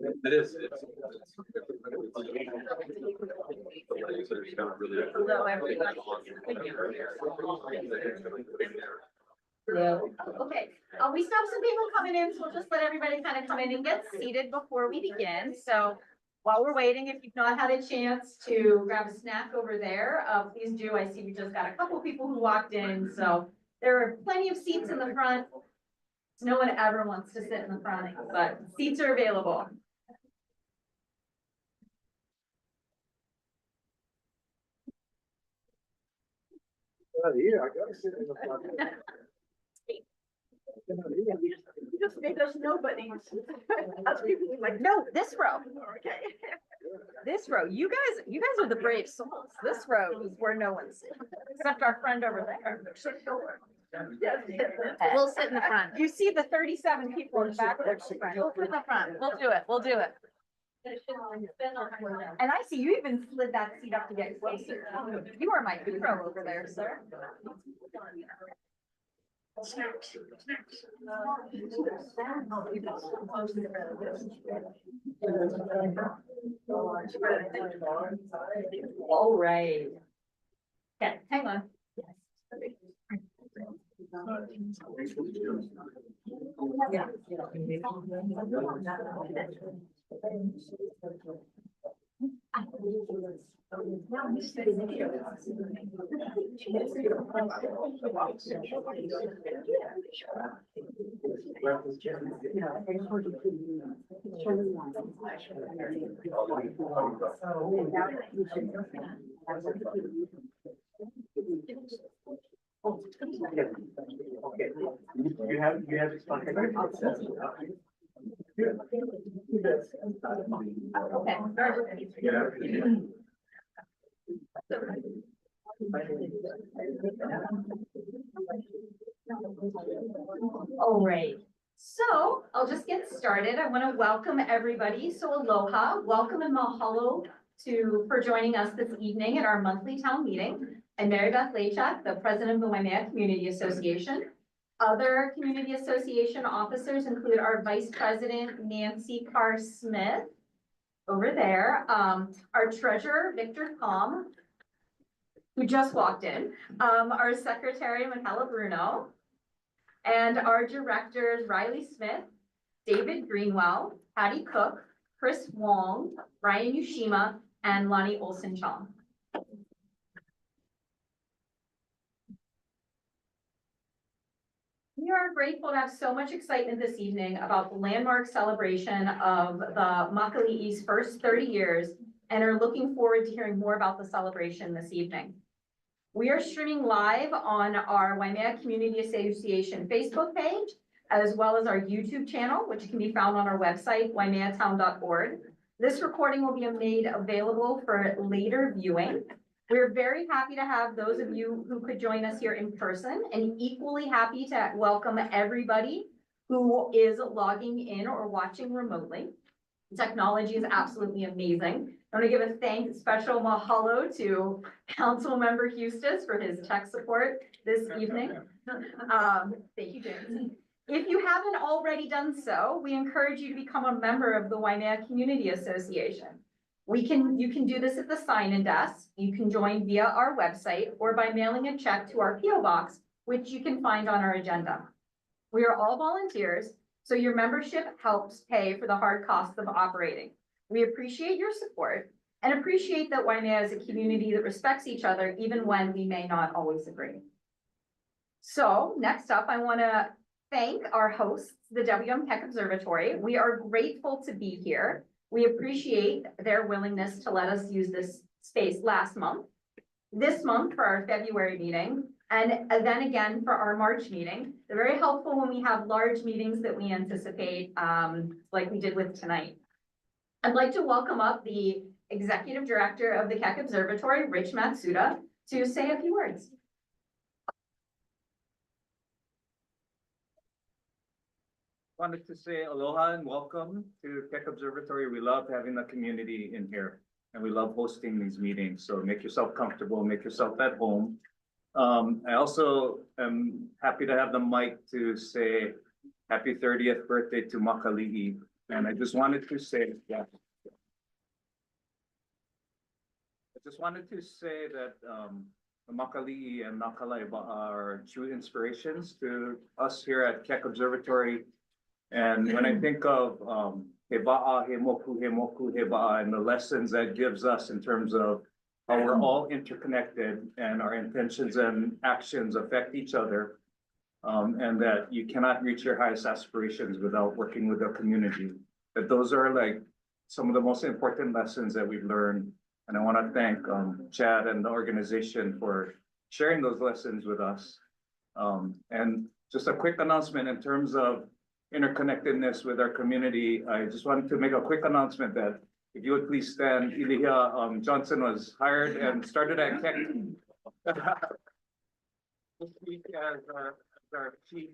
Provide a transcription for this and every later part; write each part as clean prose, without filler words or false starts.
It is. Okay, we still have some people coming in, so we'll just let everybody kind of come in and get seated before we begin. So while we're waiting, if you've not had a chance to grab a snack over there, please do. I see we just got a couple people who walked in, so there are plenty of seats in the front. No one ever wants to sit in the front, but seats are available. Yeah, I gotta sit in the front. You just made us nobodies. Us people are like, No, this row. okay. This row, you guys are the brave souls. This row is where no one's sitting, except our friend over there. We'll sit in the front. You see the 37 people in the back. We'll sit in the front. We'll do it. We'll do it. And I see you even slid that seat up to get closer. You are my hero over there, sir. All right. Okay, hang on. Yeah. Okay. You have this one. All right, so I'll just get started. I want to welcome everybody. So aloha, welcome and mahalo for joining us this evening at our monthly town meeting. I'm Mary Beth Lachak, the president of the Waimea Community Association. Other community association officers include our vice president, Nancy Carr-Smith, over there. Our treasurer, Victor Palm, who just walked in. Our secretary, Michaela Bruno. And our directors, Riley Smith, David Greenwell, Patty Cook, Chris Wong, Ryan Yushima, and Lonnie Olson-Chong. We are grateful to have so much excitement this evening about the landmark celebration of the Makaliʻi's first 30 years and are looking forward to hearing more about the celebration this evening. We are streaming live on our Waimea Community Association Facebook page, as well as our YouTube channel, which can be found on our website, waimeatown.org. This recording will be made available for later viewing. We're very happy to have those of you who could join us here in person, and equally happy to welcome everybody who is logging in or watching remotely. Technology is absolutely amazing. I want to give a special mahalo to Council Member Hustis for his tech support this evening. Thank you, James. If you haven't already done so, we encourage you to become a member of the Waimea Community Association. You can do this at the sign-in desk. You can join via our website or by mailing a check to our PO box, which you can find on our agenda. We are all volunteers, so your membership helps pay for the hard costs of operating. We appreciate your support and appreciate that Waimea is a community that respects each other, even when we may not always agree. So next up, I want to thank our hosts, the WM Tech Observatory. We are grateful to be here. We appreciate their willingness to let us use this space last month, this month for our February meeting, and then again for our March meeting. They're very helpful when we have large meetings that we anticipate, like we did with tonight. I'd like to welcome up the Executive Director of the Keck Observatory, Rich Matsuda, to say a few words. Wanted to say aloha and welcome to Keck Observatory. We love having the community in here and we love hosting these meetings. So make yourself comfortable, make yourself at home. I also am happy to have the mic to say happy 30th birthday to Makaliʻi. And I just wanted to say that. I just wanted to say that, the Makaliʻi and Nā Kālai Wa'a are true inspirations to us here at Keck Observatory. And when I think of, he wa'a, he moku, he wa'a, and the lessons that gives us in terms of how we're all interconnected and our intentions and actions affect each other. And that you cannot reach your highest aspirations without working with the community. That those are like some of the most important lessons that we've learned. And I want to thank Chad and the organization for sharing those lessons with us. And just a quick announcement in terms of interconnectedness with our community. I just wanted to make a quick announcement that if you would please stand, Ilihia Johnson was hired and started at Keck this week as our Chief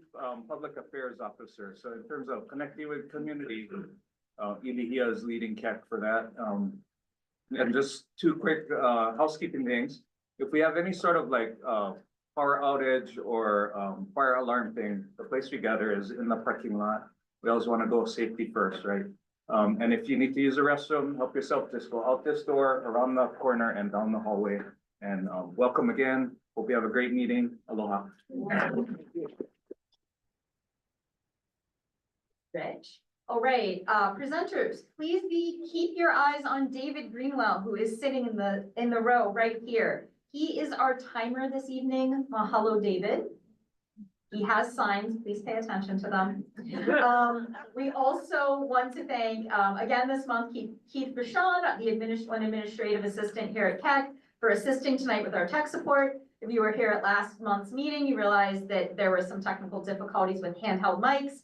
Public Affairs Officer. So in terms of connecting with community, Ilihia is leading Keck for that. And just two quick housekeeping things. If we have any sort of like power outage or fire alarm thing, the place we gather is in the parking lot. We always want to go safety first, right? And if you need to use a restroom, help yourself, just go out this door, around the corner and down the hallway. And welcome again. Hope you have a great meeting. Aloha. Rich. All right, presenters, please keep your eyes on David Greenwell, who is sitting in the row right here. He is our timer this evening. Mahalo, David. He has signs. Please pay attention to them. We also want to thank, again this month, Keith Bashan, the administrative assistant here at Keck, for assisting tonight with our tech support. If you were here at last month's meeting, you realized that there were some technical difficulties with handheld mics.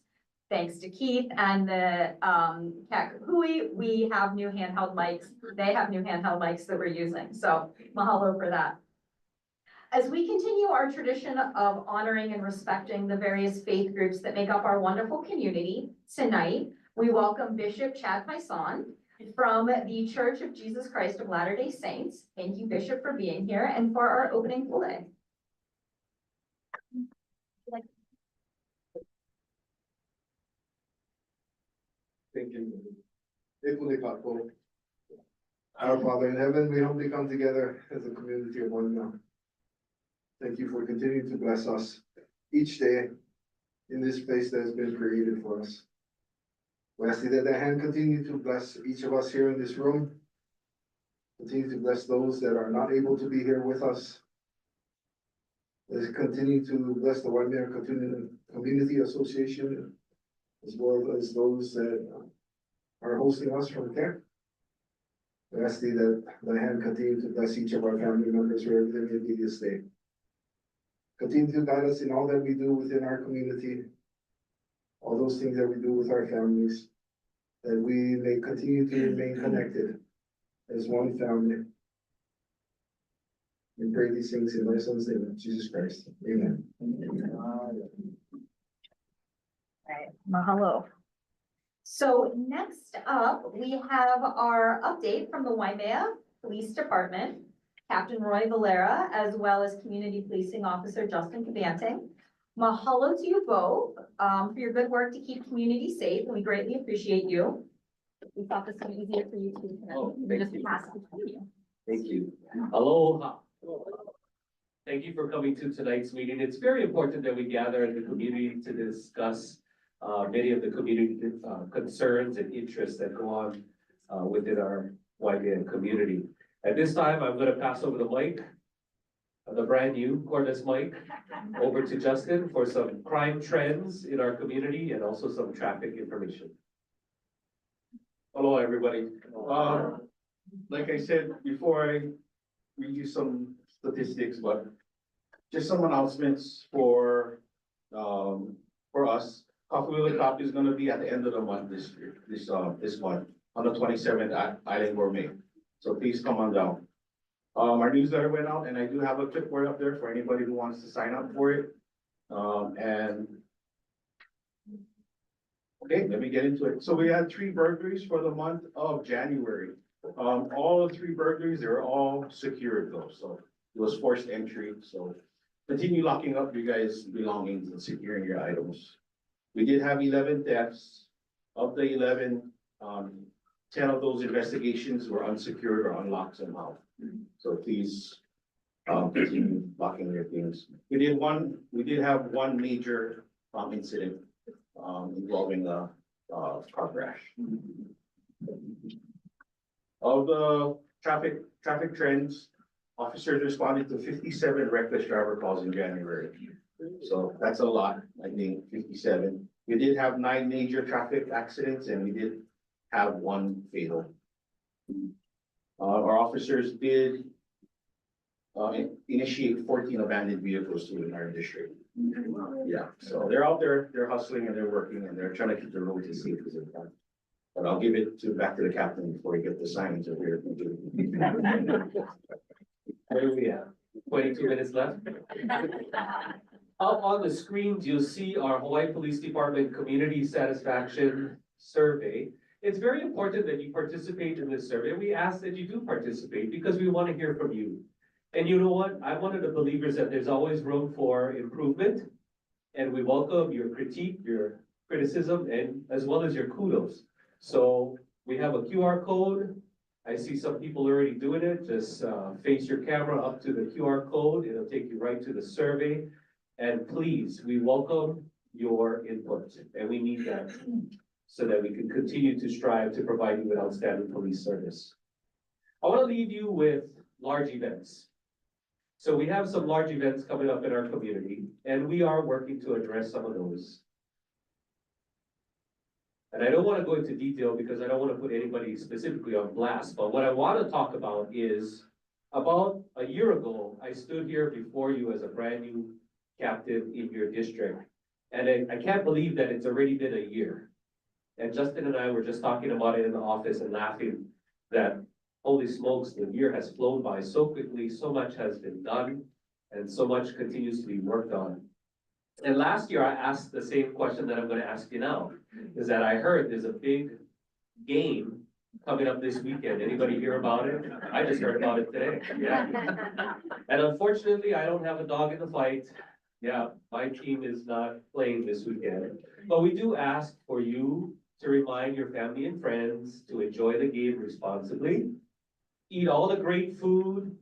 Thanks to Keith and the Keck Hui, we have new handheld mics. They have new handheld mics that we're using. So mahalo for that. As we continue our tradition of honoring and respecting the various faith groups that make up our wonderful community, tonight we welcome Bishop Chad Paison from the Church of Jesus Christ of Latter-day Saints. Thank you, Bishop, for being here and for our opening full-day. Thank you. Our Father in heaven, we humbly come together as a community of Waimea. Thank you for continuing to bless us each day in this place that has been created for us. We ask you that the hand continue to bless each of us here in this room. Continue to bless those that are not able to be here with us. Let's continue to bless the Waimea Community Association, as well as those that are hosting us from Keck. We ask you that the hand continue to bless each of our family members wherever they may be this day. Continue to guide us in all that we do within our community, all those things that we do with our families, that we may continue to remain connected as one family. We pray these things in my son's name, Jesus Christ. Amen. Right, mahalo. So next up, we have our update from the Waimea Police Department, Captain Roy Valera, as well as Community Policing Officer Justin Cabanting. Mahalo to you both for your good work to keep community safe, and we greatly appreciate you. We thought this would be easier for you to connect. Oh, We thank just you. pass it to you. Thank you. Aloha. Thank you for coming to tonight's meeting. It's very important that we gather in the community to discuss many of the community concerns and interests that go on within our Waimea community. At this time, I'm going to pass over the mic, the brand new cordless mic, over to Justin for some crime trends in our community and also some traffic information. Hello, everybody. Like I said before, I read you some statistics, but just some announcements for us. Coffee with a Cop is gonna be at the end of the month this month, on the 27th at Island Gourmet. So please come on down. Our newsletter went out and I do have a clipboard up there for anybody who wants to sign up for it. Okay, let me get into it. So we had 3 burglaries for the month of January. All 3 burglaries, they were all secured though, so it was forced entry. So continue locking up your guys' belongings and securing your items. We did have 11 thefts. Of the 11, 10 of those investigations were unsecured or unlocked somehow. So please, continue locking your things. We did have one major, incident, involving a, car crash. Of the traffic trends, officers responded to 57 reckless driver calls in January. So that's a lot, I think, 57. We did have 9 major traffic accidents and we did have 1 fatal. Our officers did initiate 14 abandoned vehicles in our district. Yeah, so they're out there, they're hustling and they're working and they're trying to keep the roads as safe as they can. But I'll give it back to the captain before we get the signs over here. Where do we have? 22 minutes left? Up on the screens, you'll see our Hawaii Police Department Community Satisfaction Survey. It's very important that you participate in this survey. We ask that you do participate because we want to hear from you. And you know what? I'm one of the believers that there's always room for improvement. And we welcome your critique, your criticism, and as well as your kudos. So we have a QR code. I see some people already doing it. Just face your camera up to the QR code. It'll take you right to the survey. And please, we welcome your input and we need that so that we can continue to strive to provide you with outstanding police service. I want to leave you with large events. So we have some large events coming up in our community and we are working to address some of those. And I don't want to go into detail because I don't want to put anybody specifically on blast, but what I want to talk about is about a year ago, I stood here before you as a brand new captain in your district. And I can't believe that it's already been a year. And Justin and I were just talking about it in the office and laughing that holy smokes, the year has flown by so quickly, so much has been done, and so much continues to be worked on. And last year I asked the same question that I'm going to ask you now, is that I heard there's a big game coming up this weekend. Anybody hear about it? I just heard about it today. Yeah. And unfortunately, I don't have a dog in the fight. Yeah, my team is not playing this weekend. But we do ask for you to remind your family and friends to enjoy the game responsibly. Eat all the great food.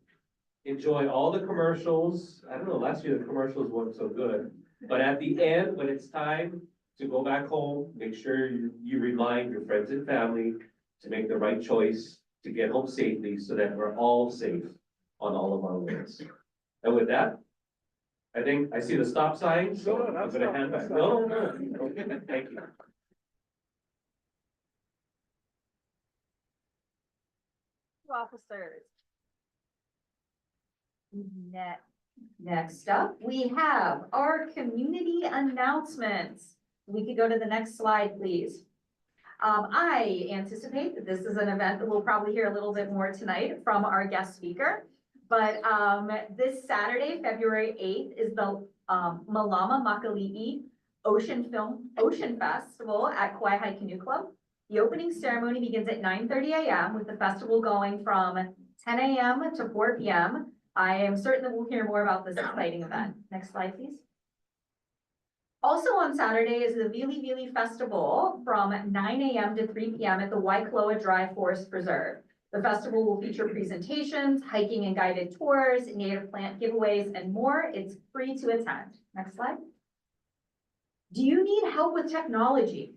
Enjoy all the commercials. I don't know, last year the commercials weren't so good. But at the end, when it's time to go back home, make sure you remind your friends and family to make the right choice to get home safely so that we're all safe on all of our roads. And with that, I think I see the stop sign, so I'm gonna hand back. No. Okay, thank you. Officers. Next up, we have our community announcements. We could go to the next slide, please. I anticipate that this is an event that we'll probably hear a little bit more tonight from our guest speaker. But this Saturday, February 8th, is the Malama Makaliʻi Ocean Festival at Kauai Canoe Club. The opening ceremony begins at 9:30 a.m. with the festival going from 10 a.m. to 4 p.m. I am certain that we'll hear more about this exciting event. Next slide, please. Also on Saturday is the Vili Vili Festival from 9 a.m. to 3 p.m. at the Waikoloa Dry Forest Preserve. The festival will feature presentations, hiking and guided tours, native plant giveaways, and more. It's free to attend. Next slide. Do you need help with technology?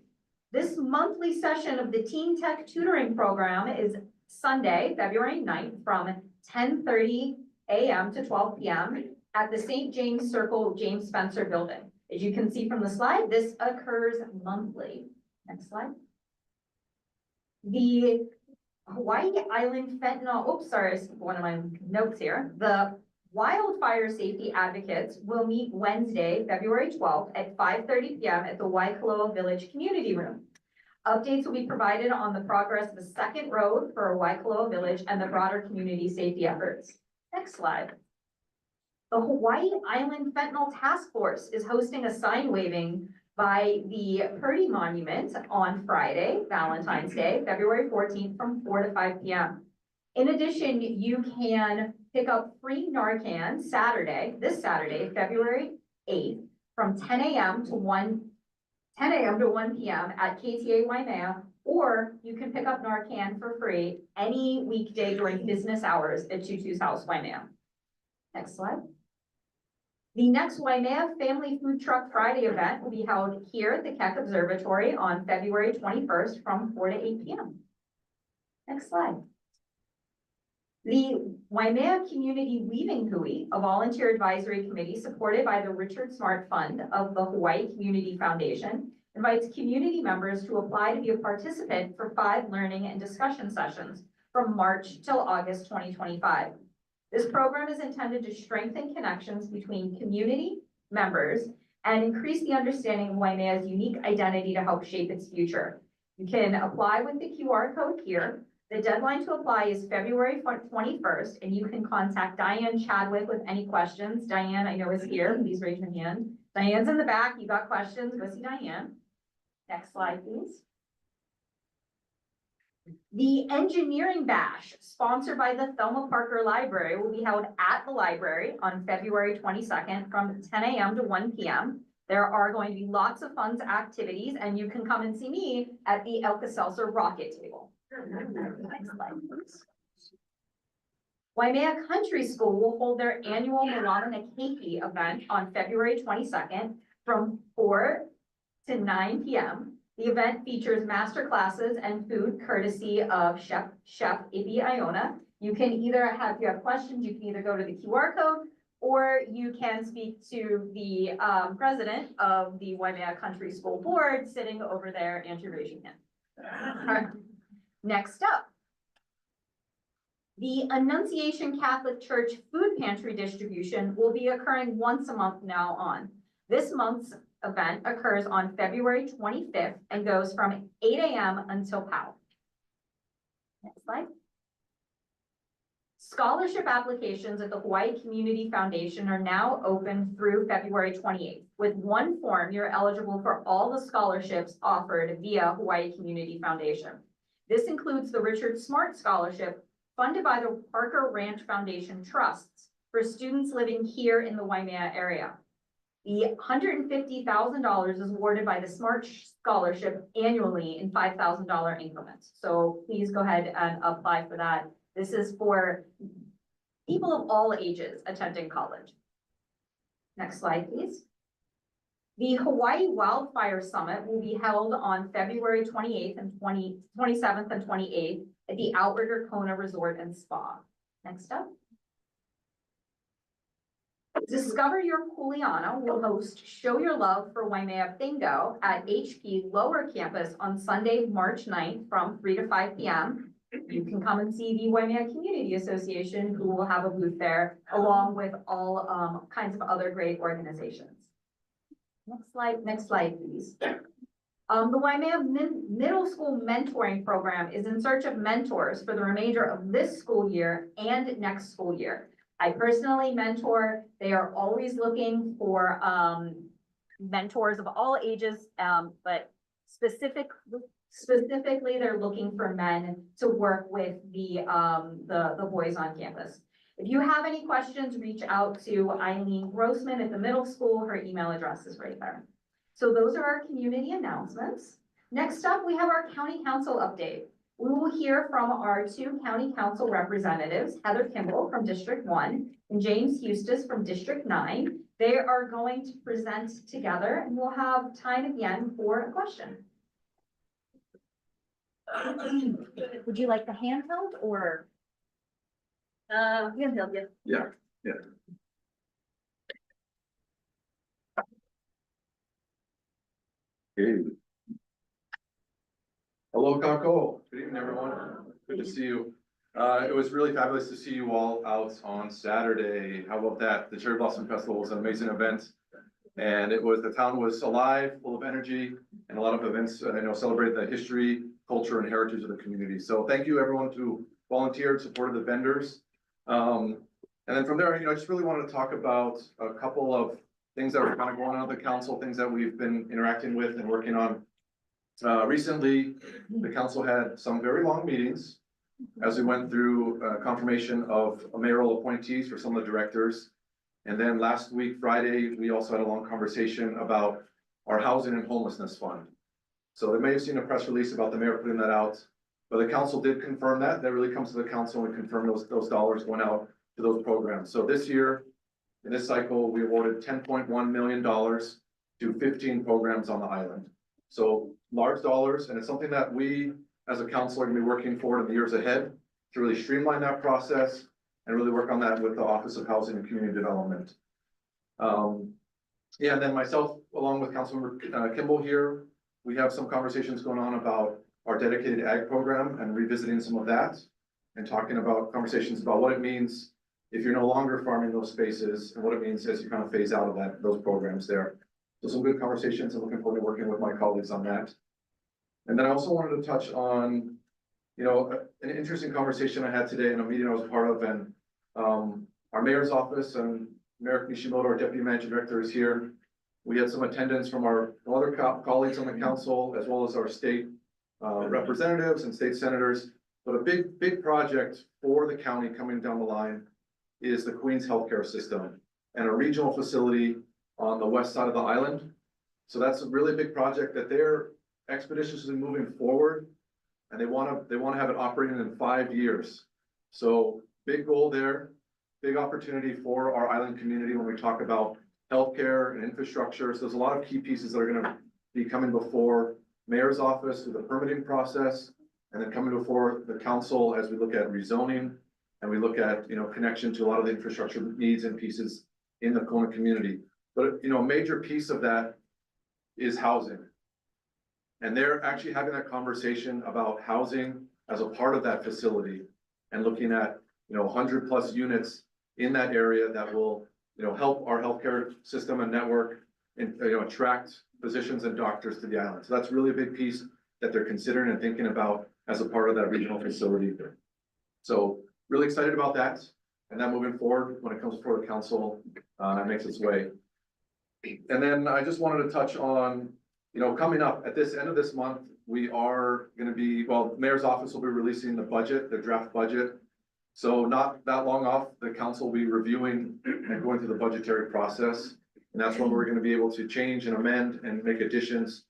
This monthly session of the Teen Tech Tutoring Program is Sunday, February 9th from 10:30 a.m. to 12 p.m. at the St. James Circle James Spencer Building. As you can see from the slide, this occurs monthly. Next slide. The Hawaii Island fentanyl, sorry, one of my notes here. The Wildfire Safety Advocates will meet Wednesday, February 12th at 5:30 p.m. at the Waikoloa Village Community Room. Updates will be provided on the progress of the second road for Waikoloa Village and the broader community safety efforts. Next slide. The Hawaii Island Fentanyl Task Force is hosting a sign waving by the Purdy Monument on Friday, Valentine's Day, February 14th from 4 to 5 p.m. In addition, you can pick up free Narcan this Saturday, February 8th, from 10 a.m. to 1 10 a.m. to 1 p.m. at KTA Waimea, or you can pick up Narcan for free any weekday during business hours at Tutu's House, Waimea. Next slide. The next Waimea Family Food Truck Friday event will be held here at the Keck Observatory on February 21st from 4 to 8 p.m. Next slide. The Waimea Community Weaving Hui, a volunteer advisory committee supported by the Richard Smart Fund of the Hawaii Community Foundation, invites community members to apply to be a participant for 5 learning and discussion sessions from March till August 2025. This program is intended to strengthen connections between community members and increase the understanding of Waimea's unique identity to help shape its future. You can apply with the QR code here. The deadline to apply is February 21st, and you can contact Diane Chadwick with any questions. Diane, I know is here. Please raise your hand. Diane's in the back. You got questions? Go see Diane. Next slide, please. The Engineering Bash, sponsored by the Thelma Parker Library, will be held at the library on February 22nd from 10 a.m. to 1 p.m. There are going to be lots of fun activities, and you can come and see me at the Alka-Seltzer Rocket Table. Next slide, please. Waimea Country School will hold their annual Malama na Keiki event on February 22nd from 4 to 9 p.m. The event features master classes and food courtesy of Chef Ibi Iona. You can either have, if you have questions, you can either go to the QR code, or you can speak to the president of the Waimea Country School Board sitting over there, Andrew, raise your hand. Next up, the Annunciation Catholic Church food pantry distribution will be occurring once a month now on. This month's event occurs on February 25th and goes from 8 a.m. until POW. Next slide. Scholarship applications at the Hawaii Community Foundation are now open through February 28th. With one form, you're eligible for all the scholarships offered via Hawaii Community Foundation. This includes the Richard Smart Scholarship, funded by the Parker Ranch Foundation Trusts for students living here in the Waimea area. The $150,000 is awarded by the Smart Scholarship annually in $5,000 increments. So please go ahead and apply for that. This is for people of all ages attending college. Next slide, please. The Hawaii Wildfire Summit will be held on February 28th and 27th and 28th at the Outrigger Kona Resort and Spa. Next up. Discover Your Kuleana will host Show Your Love for Waimea Bingo at HP Lower Campus on Sunday, March 9th from 3 to 5 p.m. You can come and see the Waimea Community Association, who will have a booth there, along with all kinds of other great organizations. Next slide, please. The Waimea Middle School Mentoring Program is in search of mentors for the remainder of this school year and next school year. I personally mentor. They are always looking for mentors of all ages, but specifically they're looking for men to work with the boys on campus. If you have any questions, reach out to Eileen Grossman at the middle school. Her email address is right there. So those are our community announcements. Next up, we have our county council update. We will hear from our 2 county council representatives, Heather Kimball from District 1 and James Eustace from District 9. They are going to present together, and we'll have time at the end for a question. Would you like the handheld or? Handheld, yeah. Yeah. Hey. Hello, Kako. Good evening, everyone. Good to see you. It was really fabulous to see you all out on Saturday. How about that? The Cherry Blossom Festival was an amazing event. And the town was alive, full of energy, and a lot of events, celebrate the history, culture, and heritage of the community. So thank you, everyone who volunteered, supported the vendors. And then from there, I just really wanted to talk about a couple of things that are kind of going on at the council, things that we've been interacting with and working on. Recently, the council had some very long meetings as we went through confirmation of mayoral appointees for some of the directors. And then last week, Friday, we also had a long conversation about our housing and homelessness fund. So they may have seen a press release about the mayor putting that out, but the council did confirm that. That really comes to the council and confirm those dollars going out to those programs. So this year, in this cycle, we awarded $10.1 million to 15 programs on the island. So large dollars, and it's something that we, as a council, are gonna be working for in the years ahead to really streamline that process and really work on that with the Office of Housing and Community Development. Yeah, and then myself, along with Councilmember Kimball here, we have some conversations going on about our dedicated ag program and revisiting some of that. And talking about conversations about what it means if you're no longer farming those spaces and what it means as you kind of phase out of those programs there. So some good conversations. I'm looking forward to working with my colleagues on that. And then I also wanted to touch on, you know, an interesting conversation I had today in a meeting I was a part of, and our mayor's office and Mayor Nishimoto, our deputy managing director, is here. We had some attendance from our other colleagues on the council, as well as our state representatives and state senators. But a big project for the county coming down the line is the Queens healthcare system and a regional facility on the west side of the island. So that's a really big project that they're expeditiously moving forward, and they want to have it operating in 5 years. So big goal there, big opportunity for our island community when we talk about healthcare and infrastructure. So there's a lot of key pieces that are going to be coming before mayor's office through the permitting process, and then coming before the council as we look at rezoning and we look at, you know, connection to a lot of the infrastructure needs and pieces in the Kona community. But, you know, a major piece of that is housing. And they're actually having that conversation about housing as a part of that facility and looking at, you know, 100+ units in that area that will, you know, help our healthcare system and network and, you know, attract physicians and doctors to the island. So that's really a big piece that they're considering and thinking about as a part of that regional facility. So really excited about that, and that moving forward when it comes before the council, that makes its way. And then I just wanted to touch on, you know, coming up at this end of this month, we are going to be, well, mayor's office will be releasing the budget, the draft budget. So not that long off, the council will be reviewing and going through the budgetary process. And that's when we're going to be able to change and amend and make additions,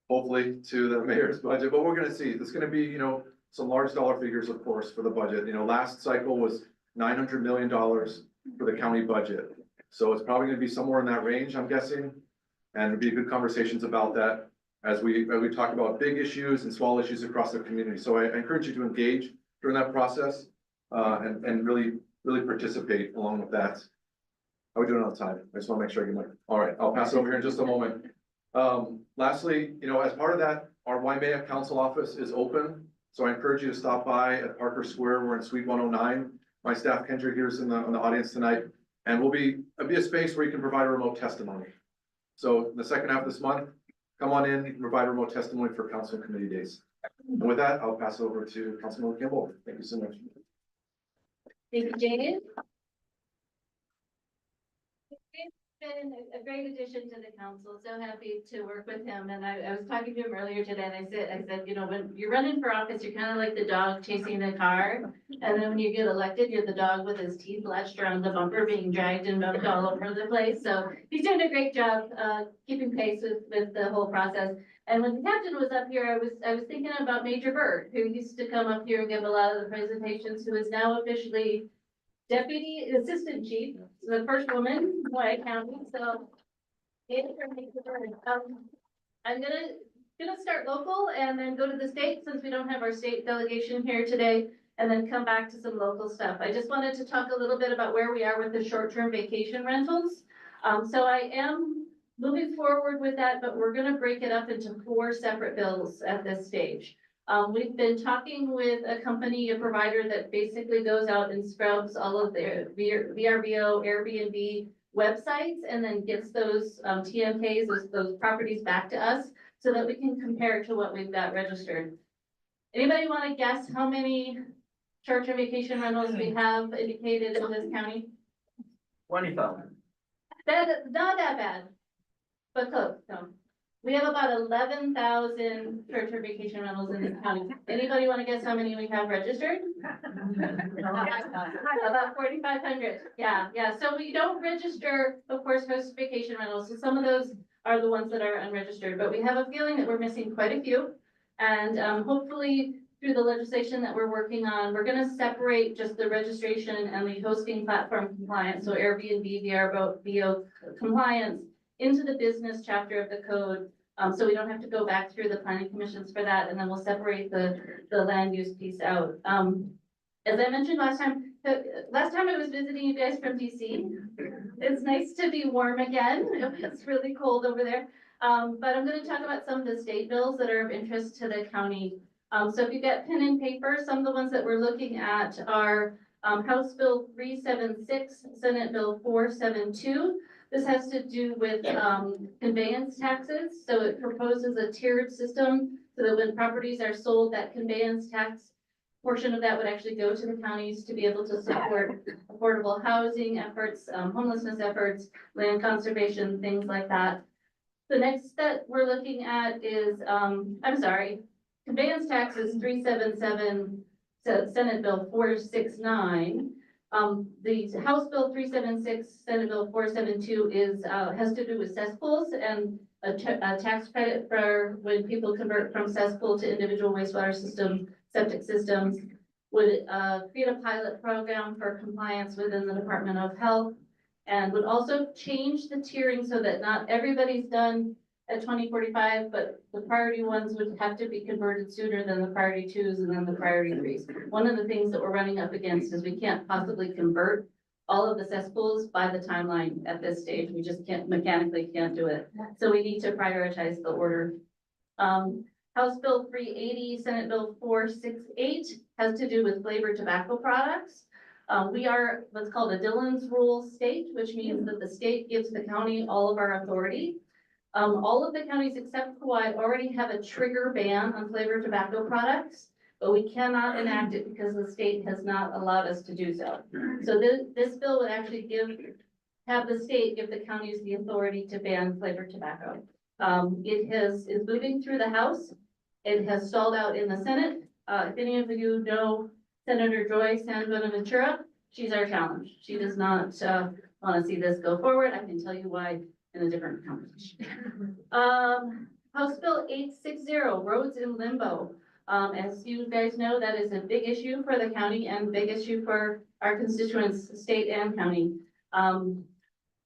hopefully, to the mayor's budget. But we're going to see, it's going to be, you know, some large dollar figures, of course, for the budget. You know, last cycle was $900 million for the county budget. So it's probably going to be somewhere in that range, I'm guessing. And it'd be good conversations about that as we talk about big issues and small issues across the community. So I encourage you to engage during that process and really participate along with that. How are we doing on time? I just want to make sure I get my, all right, I'll pass it over here in just a moment. Lastly, you know, as part of that, our Waimea council office is open. So I encourage you to stop by at Parker Square. We're in Suite 109. My staff, Kendra, here is in the audience tonight. And it'll be a space where you can provide a remote testimony. So in the second half of this month, come on in, you can provide remote testimony for council and committee days. And with that, I'll pass it over to Councilmember Kimball. Thank you so much. Thank you, Jaden. It's been a great addition to the council. So happy to work with him. And I was talking to him earlier today, and I said, you know, when you're running for office, you're kind of like the dog chasing the car. And then when you get elected, you're the dog with his teeth latched around the bumper, being dragged and bumped all over the place. So he's doing a great job keeping pace with the whole process. And when the captain was up here, I was thinking about Major Bird, who used to come up here and give a lot of the presentations, who is now officially Deputy Assistant Chief, the first woman in Hawaii County. So I'm gonna start local and then go to the state, since we don't have our state delegation here today, and then come back to some local stuff. I just wanted to talk a little bit about where we are with the short-term vacation rentals. So I am moving forward with that, but we're gonna break it up into 4 separate bills at this stage. We've been talking with a company, a provider that basically goes out and scrubs all of their VRBO, Airbnb websites, and then gets those TMKs, those properties back to us, so that we can compare to what we've got registered. Anybody want to guess how many short-term vacation rentals we have indicated in this county? 20,000. That, not that bad, but close, no. We have about 11,000 short-term vacation rentals in the county. Anybody want to guess how many we have registered? About 4,500. Yeah. So we don't register, of course, host vacation rentals. So some of those are the ones that are unregistered, but we have a feeling that we're missing quite a few. And hopefully through the legislation that we're working on, we're gonna separate just the registration and the hosting platform compliance, so Airbnb, VRBO compliance into the business chapter of the code. So we don't have to go back through the planning commissions for that, and then we'll separate the land use piece out. As I mentioned last time I was visiting you guys from DC. It's nice to be warm again. It's really cold over there. But I'm gonna talk about some of the state bills that are of interest to the county. So if you get pen and paper, some of the ones that we're looking at are House Bill 376, Senate Bill 472. This has to do with conveyance taxes. So it proposes a tiered system so that when properties are sold, that conveyance tax portion of that would actually go to the counties to be able to support affordable housing efforts, homelessness efforts, land conservation, things like that. The next that we're looking at is, conveyance tax is 377, Senate Bill 469. The House Bill 376, Senate Bill 472 is, has to do with cesspools and a tax credit for when people convert from cesspool to individual wastewater systems, septic systems, would create a pilot program for compliance within the Department of Health, and would also change the tiering so that not everybody's done at 2045, but the priority ones would have to be converted sooner than the priority twos and then the priority threes. One of the things that we're running up against is we can't possibly convert all of the cesspools by the timeline at this stage. We just mechanically can't do it. So we need to prioritize the order. House Bill 380, Senate Bill 468 has to do with flavored tobacco products. We are what's called a Dillon's Rule state, which means that the state gives the county all of our authority. All of the counties except Hawaii already have a trigger ban on flavored tobacco products, but we cannot enact it because the state has not allowed us to do so. So this bill would actually have the state give the counties the authority to ban flavored tobacco. It is moving through the House. It has stalled out in the Senate. If any of you know Senator Joy San-Buenaventura, she's our challenge. She does not want to see this go forward. I can tell you why in a different conversation. House Bill 860, roads in limbo. As you guys know, that is a big issue for the county and big issue for our constituents, state and county.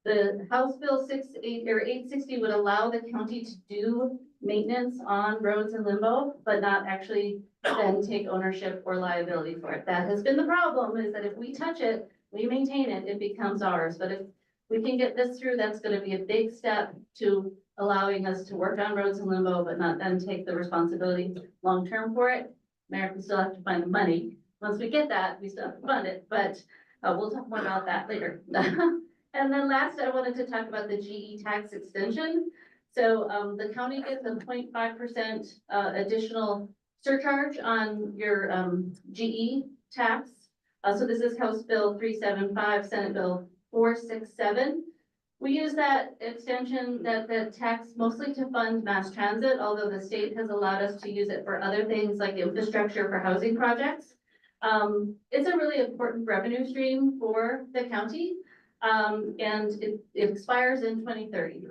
The House Bill 860 would allow the county to do maintenance on roads in limbo, but not actually then take ownership or liability for it. That has been the problem, is that if we touch it, we maintain it, it becomes ours. But if we can get this through, that's gonna be a big step to allowing us to work on roads in limbo, but not then take the responsibility long-term for it. Americans still have to find the money. Once we get that, we still have to fund it, but we'll talk more about that later. And then last, I wanted to talk about the GE tax extension. So the county gets a 0.5% additional surcharge on your GE tax. So this is House Bill 375, Senate Bill 467. We use that extension, that tax mostly to fund mass transit, although the state has allowed us to use it for other things like infrastructure for housing projects. It's a really important revenue stream for the county, and it expires in 2030.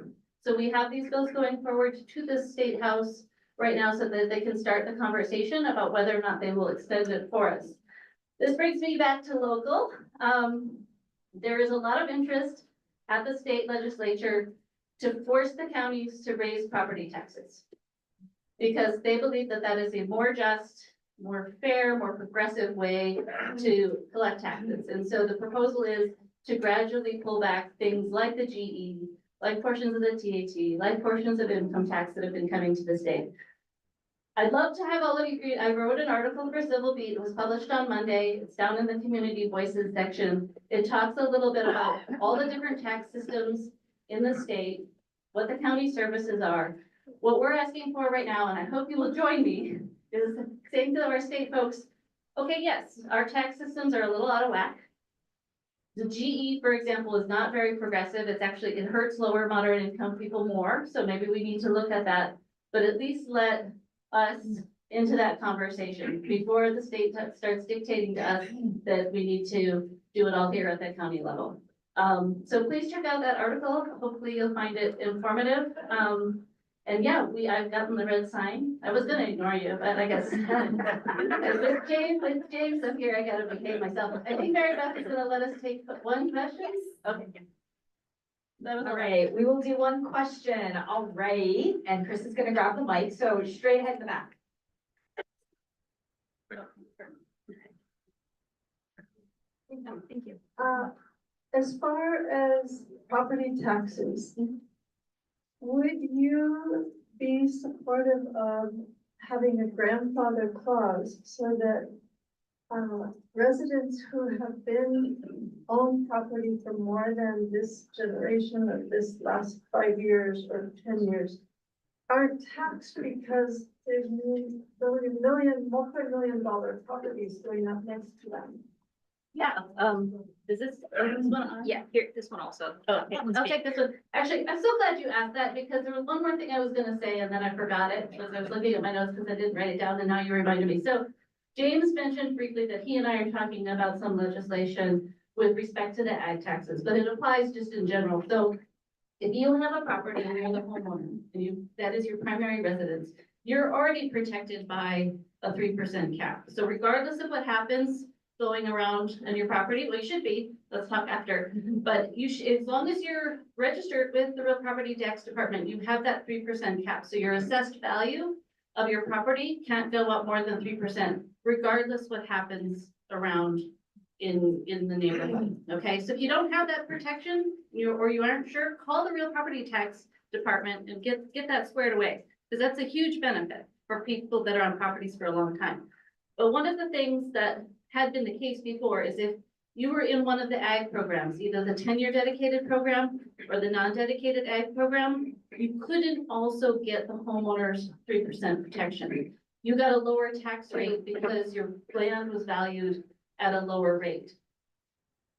So we have these bills going forward to the state house right now so that they can start the conversation about whether or not they will extend it for us. This brings me back to local. There is a lot of interest at the state legislature to force the counties to raise property taxes, because they believe that that is a more just, more fair, more progressive way to collect taxes. And so the proposal is to gradually pull back things like the GE, like portions of the TAT, like portions of income tax that have been coming to the state. I'd love to have all of you read. I wrote an article for Civil Beat. It was published on Monday. It's down in the Community Voices section. It talks a little bit about all the different tax systems in the state, what the county services are. What we're asking for right now, and I hope you will join me, is saying to our state folks, okay, yes, our tax systems are a little out of whack. The GE, for example, is not very progressive. It's actually, it hurts lower moderate income people more. So maybe we need to look at that, but at least let us into that conversation before the state starts dictating to us that we need to do it all here at the county level. So please check out that article. Hopefully you'll find it informative. And yeah, I've gotten the red sign. I was gonna ignore you, but I guess. With James up here, I gotta behave myself. I think Mary Beth is gonna let us take one question. Okay. That was All right, we will do one question. All right, and Chris is gonna grab the mic, so straight ahead in the back. Thank you. As far as property taxes, would you be supportive of having a grandfather clause so that residents who have been on property for more than this generation or this last 5 years or 10 years aren't taxed because there's multi-million-dollar properties going up next to them? Yeah, is this one on? Yeah, here, this one also. Oh, okay, I'll take this one. Actually, I'm so glad you asked that because there was one more thing I was gonna say and then I forgot it because I was looking at my notes because I didn't write it down and now you reminded me. So James mentioned briefly that he and I are talking about some legislation with respect to the ag taxes, but it applies just in general. So if you have a property and you're the homeowner and that is your primary residence, you're already protected by a 3% cap. So regardless of what happens going around on your property, well, you should be, let's talk after, but as long as you're registered with the real property tax department, you have that 3% cap. So your assessed value of your property can't go up more than 3%, regardless what happens around in the neighborhood. Okay, so if you don't have that protection, or you aren't sure, call the real property tax department and get that squared away, because that's a huge benefit for people that are on properties for a long time. But one of the things that had been the case before is if you were in one of the ag programs, either the 10-year dedicated program or the non-dedicated ag program, you couldn't also get the homeowner's 3% protection. You got a lower tax rate because your land was valued at a lower rate.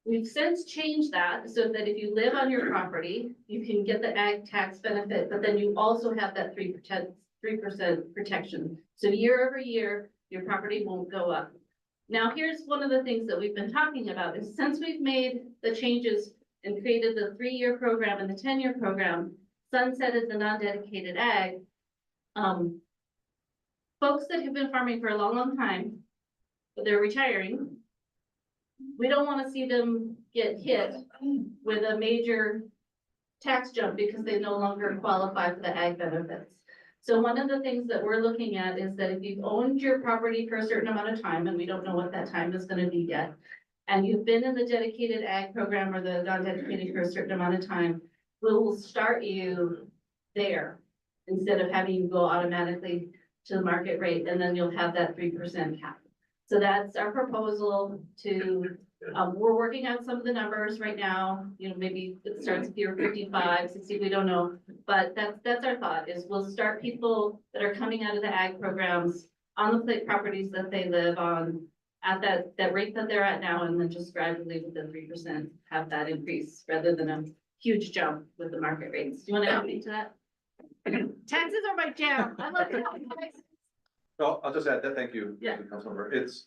We've since changed that so that if you live on your property, you can get the ag tax benefit, but then you also have that 3% protection. So year over year, your property won't go up. Now, here's one of the things that we've been talking about is since we've made the changes and created the 3-year program and the 10-year program, sunsetted the non-dedicated ag, folks that have been farming for a long, long time, but they're retiring, we don't want to see them get hit with a major tax jump because they no longer qualify for the ag benefits. So one of the things that we're looking at is that if you've owned your property for a certain amount of time, and we don't know what that time is going to be yet, and you've been in the dedicated ag program or the non-dedicated for a certain amount of time, we'll start you there instead of having you go automatically to the market rate, and then you'll have that 3% cap. So that's our proposal to, we're working out some of the numbers right now, maybe it starts at year 55, 60, we don't know. But that's our thought is we'll start people that are coming out of the ag programs on the plate properties that they live on at that rate that they're at now, and then just gradually with the 3% have that increase rather than a huge jump with the market rates. Do you want to add anything to that? Taxes are my jam. I love taxes. So I'll just add that, thank you. Yeah. Councilmember. It's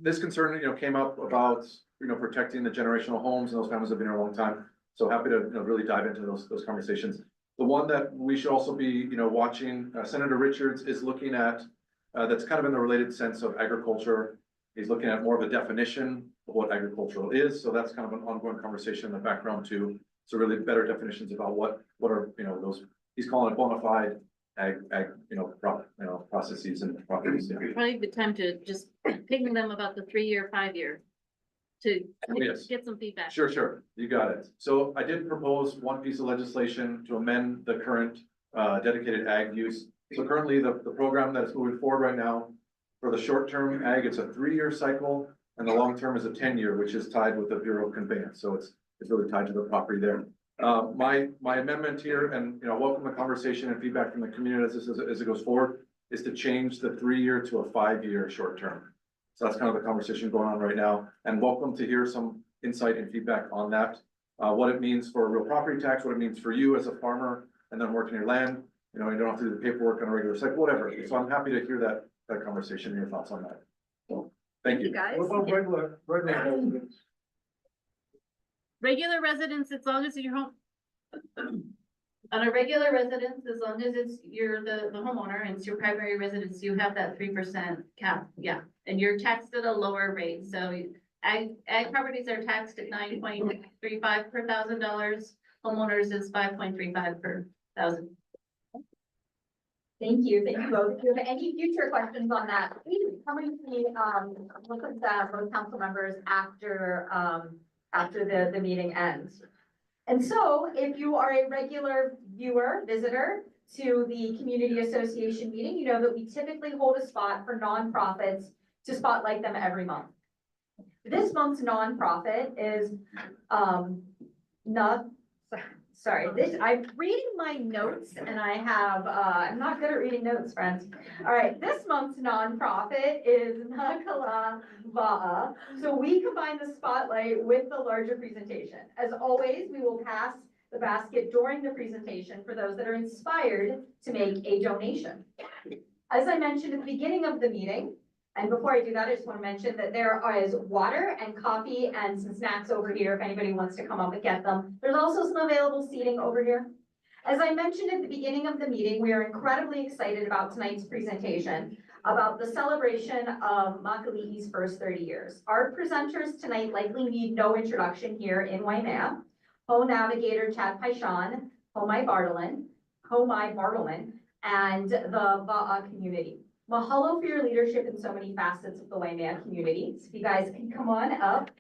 this concern, came up about, protecting the generational homes and those families that have been here a long time. So happy to, really dive into those conversations. The one that we should also be, watching, Senator Richards is looking at, that's kind of in the related sense of agriculture. He's looking at more of a definition of what agricultural is. So that's kind of an ongoing conversation in the background too. So really better definitions about what are, those, he's calling it bona fide ag, processes and properties. Probably the time to just ping them about the 3-year, 5-year to Yes. get some feedback. Sure, you got it. So I did propose one piece of legislation to amend the current dedicated ag use. So currently the program that is moving forward right now for the short-term ag, it's a 3-year cycle, and the long-term is a 10-year, which is tied with the Bureau of Conveyance. So it's really tied to the property there. My amendment here, and welcome the conversation and feedback from the community as it goes forward, is to change the 3-year to a 5-year short-term. So that's kind of the conversation going on right now, and welcome to hear some insight and feedback on that. What it means for real property tax, what it means for you as a farmer, and then working your land. You don't have to do the paperwork on a regular cycle, whatever. So I'm happy to hear that conversation and your thoughts on that. So, thank you. Guys. What about regular residents? regular residents, as long as you're home. On a regular residence, as long as you're the homeowner and it's your primary residence, you have that 3% cap, yeah. And you're taxed at a lower rate, so ag properties are taxed at 9.35 per $1,000. Homeowners is 5.35 per 1,000. Thank you both. If you have any future questions on that, please come and see, look at the both council members after, after the meeting ends. And so if you are a regular viewer, visitor to the community association meeting, you know that we typically hold a spot for nonprofits to spotlight them every month. This month's nonprofit is, I'm reading my notes and I have, I'm not good at reading notes, friends. All right, this month's nonprofit is Nā Kālai Wa'a. So we combine the spotlight with the larger presentation. As always, we will pass the basket during the presentation for those that are inspired to make a donation. As I mentioned at the beginning of the meeting, and before I do that, I just want to mention that there is water and coffee and some snacks over here if anybody wants to come up and get them. There's also some available seating over here. As I mentioned at the beginning of the meeting, we are incredibly excited about tonight's presentation about the celebration of Makaliʻi's first 30 years. Our presenters tonight likely need no introduction here in Waimea. Co-navigator Chad Paishan, Pomai Bertelmann, and the Wa'a community. Mahalo for your leadership in so many facets of the Waimea community. So if you guys can come on up.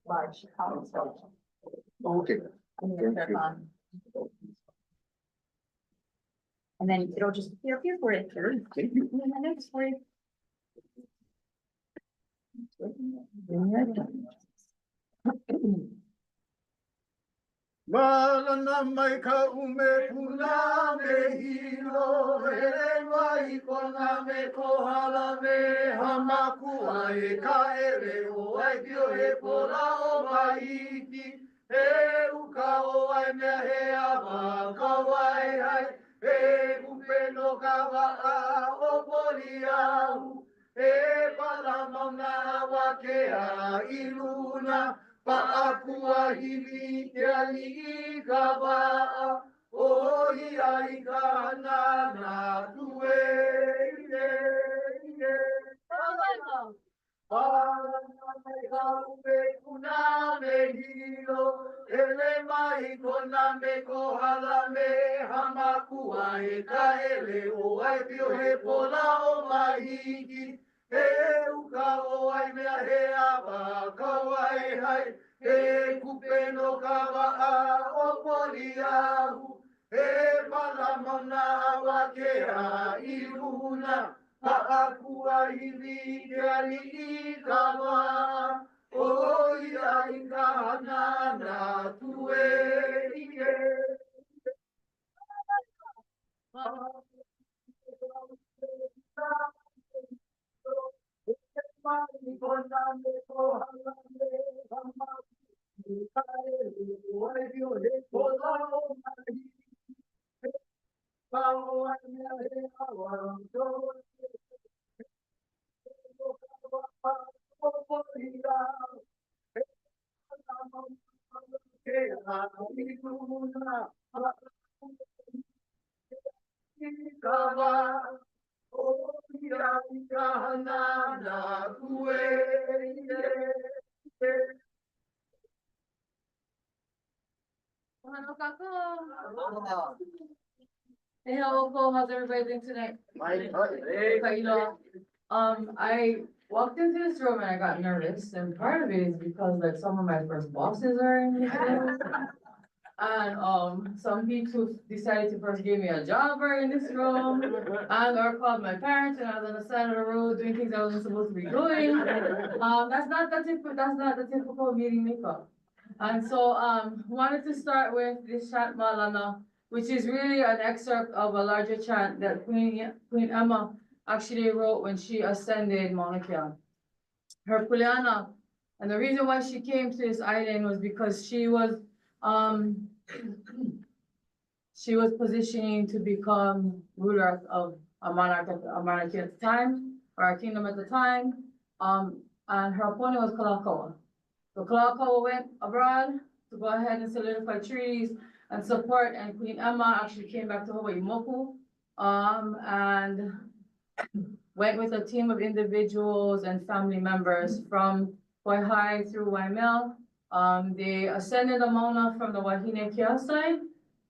Large. Okay. And then it'll just appear here for it. Thank you. And then next for you. Malana mai ka ume puna me hilo, hele mai kona me kohala me hamakua e ka ere o ai pio he pola o maiki, he uka o ai mea he awa ka wai hai, he kupe no ka wa'a o poli au, he pala mauna wa ke a iluna, Pa'akua hili te ali'i ka wa'a, o ia i ka hana nā tue Palana mai ka upe kuna me hilo, ele mai kona me kohala me hamakua e ka ele o ai pio he pola o mahiki, he uka o ai mea he awa ka wai hai, he kupe no ka wa'a o poli ahu, he pala mauna wa ke a i luna, Pa'akua hili te ali'i ka wa'a, o ia i ka hana nā tue ike. Hey, hello, how's everybody doing tonight? Hey, I walked into this room and I got nervous, and part of it is because like some of my first bosses are in this room. And some people decided to first give me a job are in this room, and or called my parents, and I was on the side of the road doing things I wasn't supposed to be doing. That's not the typical meeting makeup. And so wanted to start with this chat malana which is really an excerpt of a larger chant that Queen Emma actually wrote when she ascended Mauna Kea. Her kuleana, and the reason why she came to this island was because she was positioning to become ruler of a monarchy at the time, or a kingdom at the time. And her opponent was Kalai Wa'a. So Kalai Wa'a went abroad to go ahead and solidify treaties and support, and Queen Emma actually came back to Hawai'i moku, and went with a team of individuals and family members from Waihai through Waimea. They ascended the Mauna from the Wahine Kea side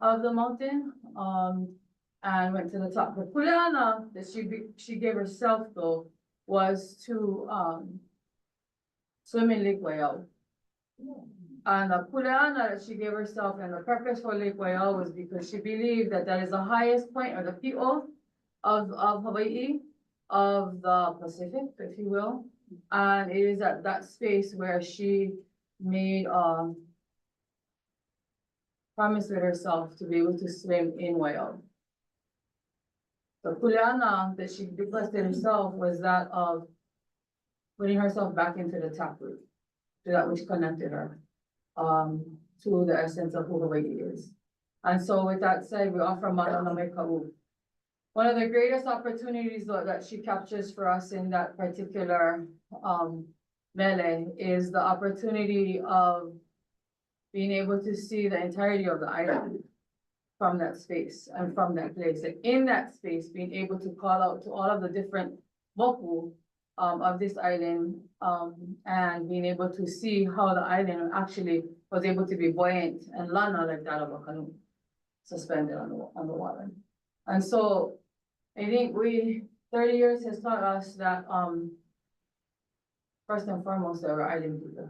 of the mountain, and went to the top. The kuleana that she gave herself though was to swim in Lake Wa'a. And the kuleana that she gave herself, and the purpose for Lake Wa'a was because she believed that that is the highest point, or the pi'o of Hawaii, of the Pacific, if you will. And it is at that space where she made promise with herself to be able to swim in Wa'a. The kuleana that she requested herself was that of putting herself back into the taproot, to that which connected her to the essence of who Hawaii is. And so with that said, we offer Malana Ka'u. One of the greatest opportunities though that she captures for us in that particular mele is the opportunity of being able to see the entirety of the island from that space and from that place. And in that space, being able to call out to all of the different moku of this island, and being able to see how the island actually was able to be buoyant and lana like that of a canoe, suspended on the water. And so I think 30 years has taught us that, first and foremost, that we're island people.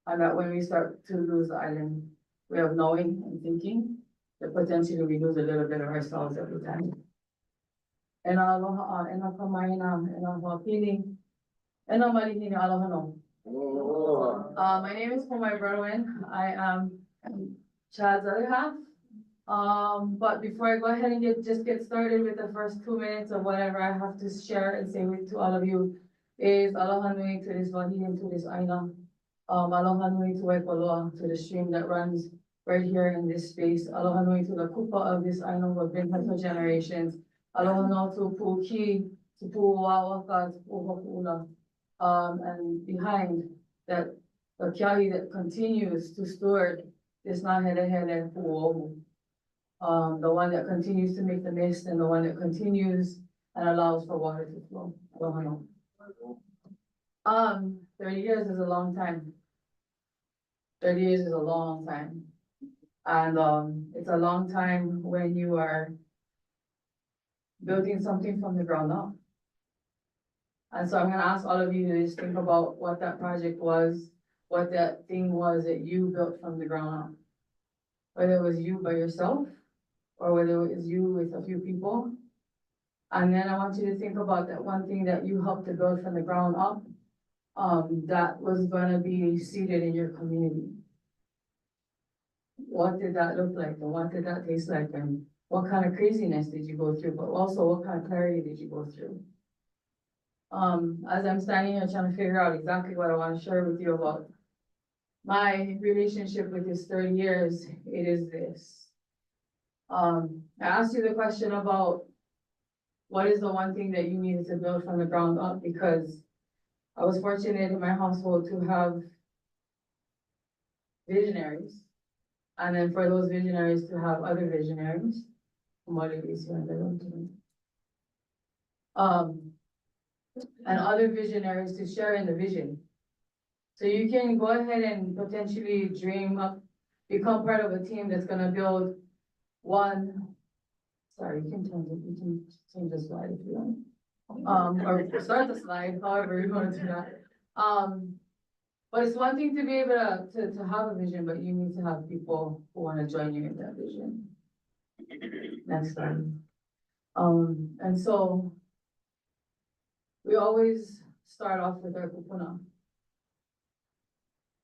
And that when we start to lose the island way of knowing and thinking, that potentially we lose a little bit of ourselves every time. And aloha, and kamaina, and hapili, and malihini aloha no. My name is Pomai Bertelmann. I am Chad's other half. But before I go ahead and get started with the first 2 minutes of whatever I have to share and say to all of you is aloha nui to this wahi and to this aina. Aloha nui to Waikoloa, to the stream that runs right here in this space. Aloha nui to the kupa of this aina who have been here for generations. Aloha no to Pu'uki, to Pu'uwawaka, to Pu'uhoku'ula. And behind that, the kiahi that continues to steward this Nāhelehele Pu'uohu. The one that continues to make the mist, and the one that continues and allows for water to flow. Aloha no. 30 years is a long time. 30 years is a long time. And it's a long time when you are building something from the ground up. And so I'm gonna ask all of you to just think about what that project was, what that thing was that you built from the ground up. Whether it was you by yourself, or whether it was you with a few people. And then I want you to think about that one thing that you helped to build from the ground up, that was gonna be seated in your community. What did that look like, and what did that taste like, and what kind of craziness did you go through, but also what kind of clarity did you go through? As I'm standing here trying to figure out exactly what I want to share with you about my relationship with this 30 years, it is this. I asked you the question about what is the one thing that you needed to build from the ground up, because I was fortunate in my household to have visionaries. And then for those visionaries to have other visionaries. And other visionaries to share in the vision. So you can go ahead and potentially dream up, become part of a team that's gonna build one. Sorry, you can change the slide if you want. Or start the slide, however you want to do that. But it's one thing to be able to have a vision, but you need to have people who want to join you in that vision. Next slide. And so we always start off with our kupuna.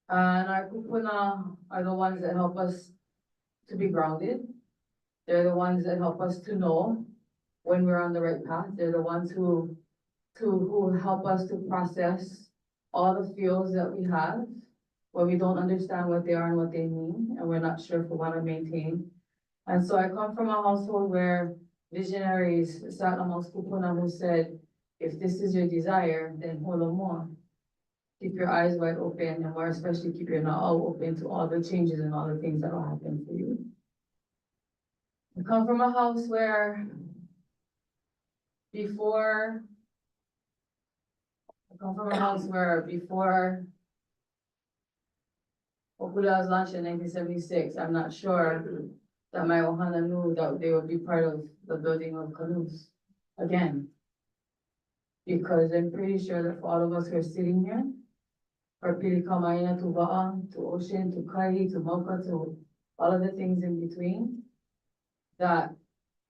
And our kupuna are the ones that help us to be grounded, They're the ones that help us to know when we're on the right path. They're the ones who help us to process all the feels that we have when we don't understand what they are and what they mean, and we're not sure if we want to maintain. And so I come from a household where visionaries sat amongst kupuna who said, if this is your desire, then hold on more. Keep your eyes wide open, and more especially keep your na'au open to all the changes and all the things that will happen for you. I come from a house where before Okula was launched in 1976, I'm not sure that my ohana knew that they would be part of the building of canoes again. Because I'm pretty sure that for all of us who are sitting here, or Pilikamaina to Wa'a, to ocean, to kai, to moka, to all of the things in between, that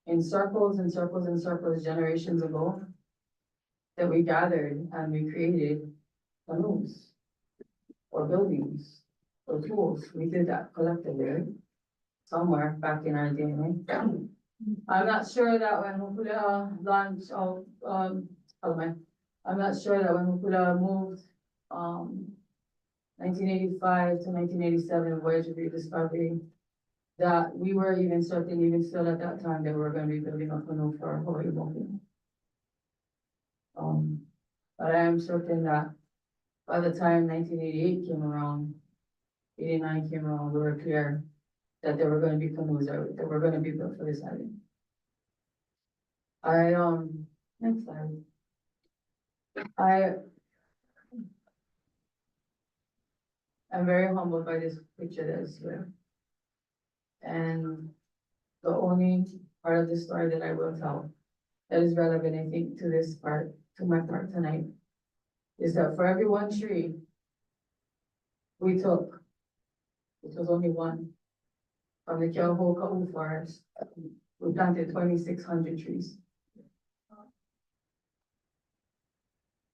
in circles and circles and circles generations ago, that we gathered and we created canoes or buildings or tools. We did that collectively, right? Somewhere back in our DNA. I'm not sure that when Hukula launched, I'm not sure that when Hukula moved, 1985 to 1987, voyage of rediscovery, that we were even certain, even still at that time, that we were going to be building a canoe for Hawai'i moku. But I am certain that by the time 1988 came around, 89 came around, we were clear that there were going to be canoes that were going to be built for this island. Next slide. I'm very humbled by this picture that is here. And the only part of the story that I will tell that is relevant, I think, to this part, to my part tonight, is that for every one tree we took, which was only one, from the Keauhou forest, we planted 2,600 trees.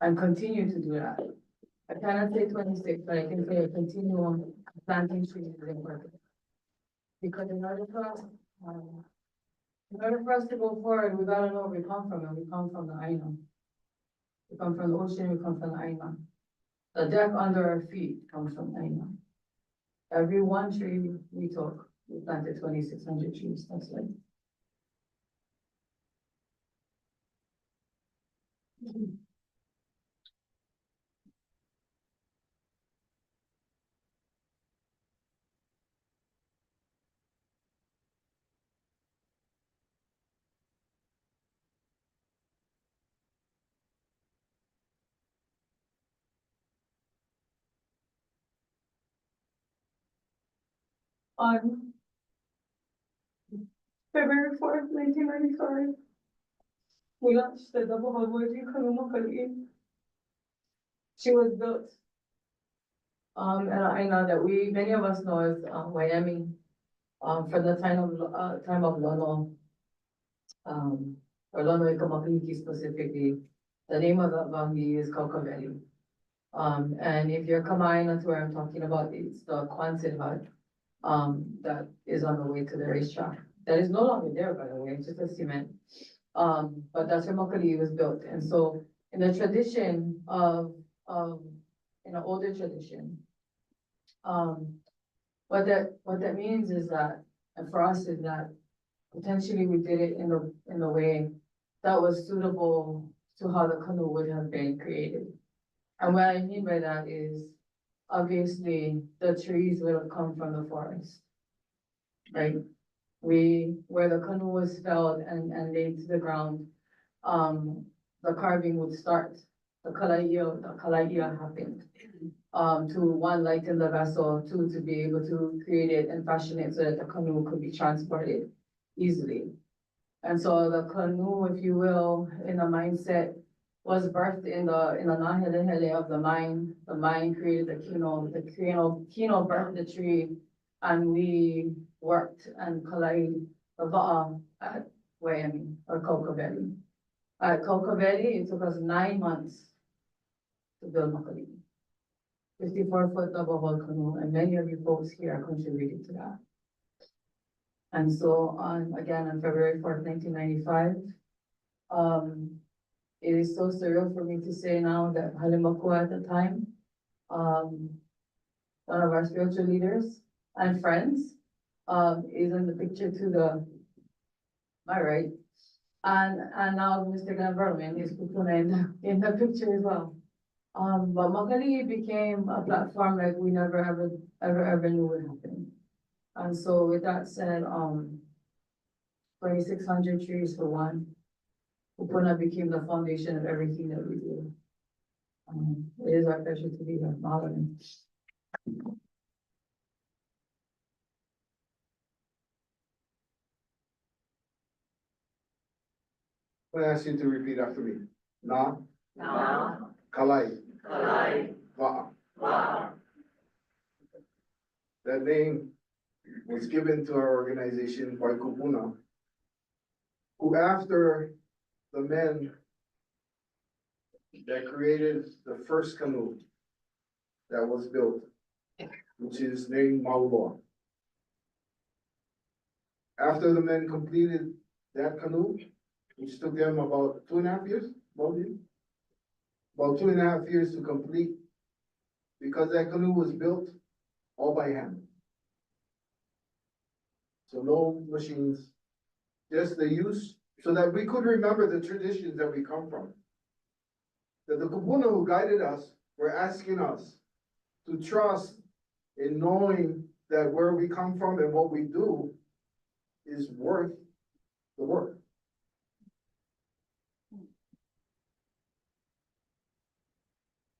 And continue to do that. I cannot say 26, but I can say I continue on planting trees is important. Because in order for us to go forward, we gotta know where we come from, and we come from the Aina. We come from the ocean, we come from the Aina. The deck under our feet comes from Aina. Every one tree we took, we planted 2,600 trees. That's like. On February 4th, 1995, we launched the double hull voyaging canoe Makaliʻi. She was built and I know that many of us know as Waimea, from the time of Lono, or Lono Ikamakiki specifically. The name of the Vangi is Kaukaveli. And if you're Kamaina to where I'm talking about, it's the Quonset hut that is on the way to the racetrack. That is no longer there, by the way, it's just a cement. But that's where Makaliʻi was built. And so in the tradition in an older tradition, what that means is that, and for us is that potentially we did it in a way that was suitable to how the canoe would have been created. And what I mean by that is, obviously, the trees would have come from the forest, right? Where the canoe was felled and laid to the ground, the carving would start. The Kalai Wa'a happened. To one, lighten the vessel, two, to be able to create it and fashion it so that the canoe could be transported easily. And so the canoe, if you will, in a mindset, was birthed in the nahele of the mind. The mind created the kino birthed the tree, and we worked and Kalai Wa'a at Waimea or Kokaveli. At Kokaveli, it took us 9 months to build Makaliʻi. 54-foot double hull canoe, and many of you folks here are contributing to that. And so again, on February 4th, 1995, it is so surreal for me to say now that Halimakua at the time, one of our spiritual leaders and friends, is in the picture to my right. And now Mr. Glenn is Kupuna in the picture as well. But Makaliʻi became a platform like we never ever knew would happen. And so with that said, 2,600 trees for one. Kupuna became the foundation of everything that we do. It is our pleasure to be here. Mahalo. I'm gonna ask you to repeat after me. Nā Nā Kālai Kālai Wa'a. That name was given to our organization by Kupuna, who after the men that created the first canoe that was built, which is named Maulua. After the men completed that canoe, which took them about 2.5 years, about 2.5 years to complete, because that canoe was built all by hand. So no machines, just the use, so that we could remember the traditions that we come from. That the kupuna who guided us were asking us to trust in knowing that where we come from and what we do is worth the work.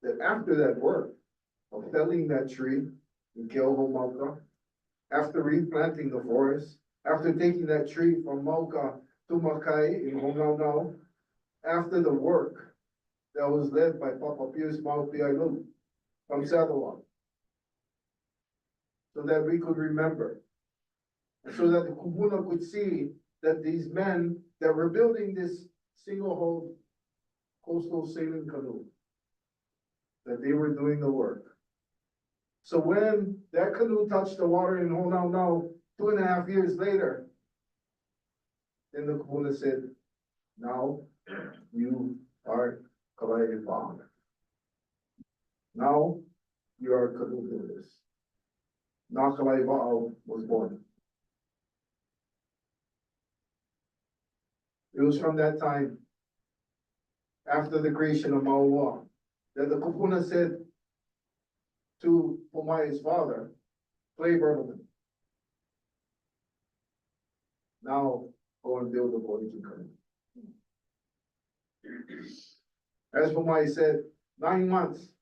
That after that work of felling that tree in Keoho, after replanting the forest, after taking that tree from Mauka to Makai in Honau, after the work that was led by Papa Pius Maupiailu from Saddlewalk, so that we could remember, and so that the kupuna could see that these men that were building this single-hulled coastal sailing canoe, that they were doing the work. So when that canoe touched the water in Honau 2.5 years later, then the kupuna said, now you are Kalai Wa'a. Now you are canoe builders. Nā Kālai Wa'a was born. It was from that time, after the creation of Maulua, that the kupuna said to Pomai's father, Pomai Bertelmann, now go and build a voyaging canoe. As Pomai said, 9 months,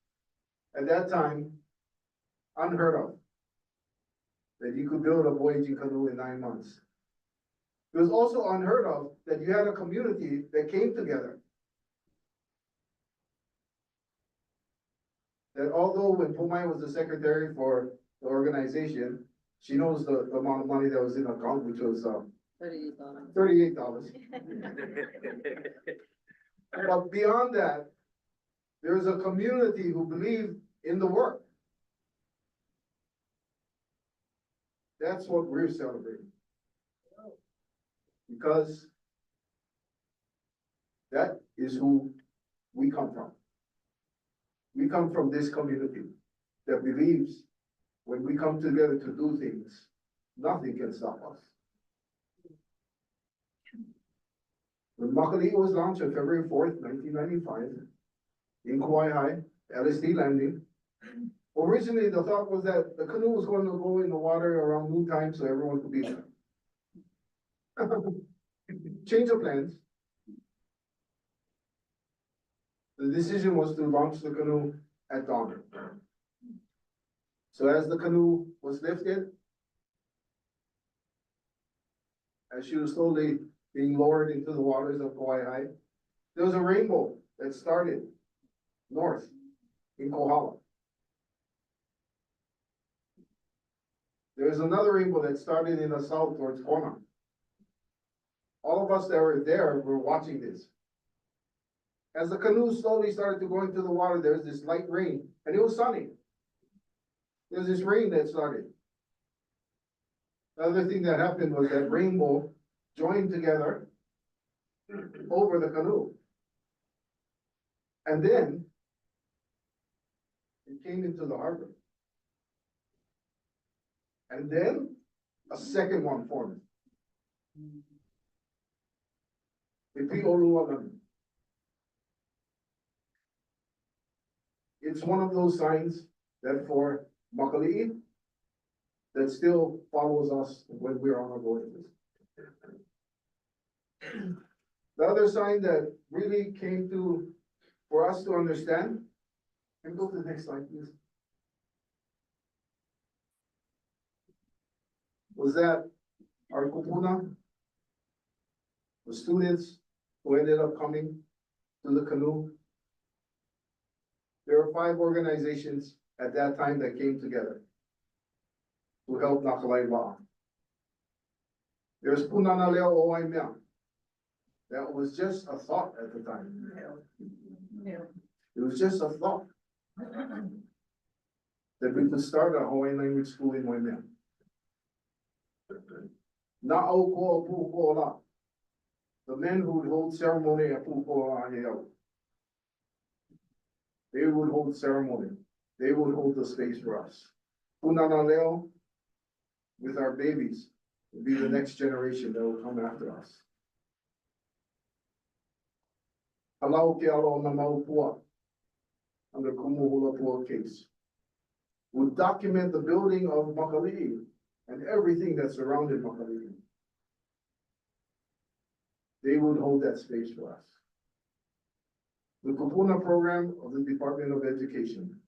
at that time, unheard of, that you could build a voyaging canoe in 9 months. It was also unheard of that you had a community that came together. That although when Pomai was the secretary for the organization, she knows the amount of money that was in the account, which was $38. But beyond that, there's a community who believed in the work. That's what we're celebrating. Because that is who we come from. We come from this community that believes when we come together to do things, nothing can stop us. When Makaliʻi was launched on February 4th, 1995, in Kauai High, LSD landing, originally the thought was that the canoe was going to go in the water around noontime so everyone could be there. Change of plans. The decision was to launch the canoe at dawn. So as the canoe was lifted, as she was slowly being lowered into the waters of Kauai High, there was a rainbow that started north in Kohala. There was another rainbow that started in the south towards Kona. All of us that were there were watching this. As the canoe slowly started to go into the water, there was this light rain, and it was sunny. There was this rain that started. The other thing that happened was that rainbow joined together over the canoe. And then it came into the harbor. And then a second one formed. It's one of those signs that for Makaliʻi, that still follows us when we're on our voyages. The other sign that really came to, for us to understand, and go to the next slide, please. Was that our kupuna, the students who ended up coming to the canoe. There were 5 organizations at that time that came together to help Nā Kālai Wa'a. There's Punana Leo o Waimea. That was just a thought at the time. It was just a thought that we could start a Hawaiian language school in Waimea. Na'au ko pu'uko'ola. The men who would hold ceremony at pu'uko'ola heau. They would hold ceremony. They would hold the space for us. Punana Leo, with our babies, will be the next generation that will come after us. Halau ke alo na maupua, under Kumuhulapua case, would document the building of Makaliʻi and everything that surrounded Makaliʻi. They would hold that space for us. The Kupuna program of the Department of Education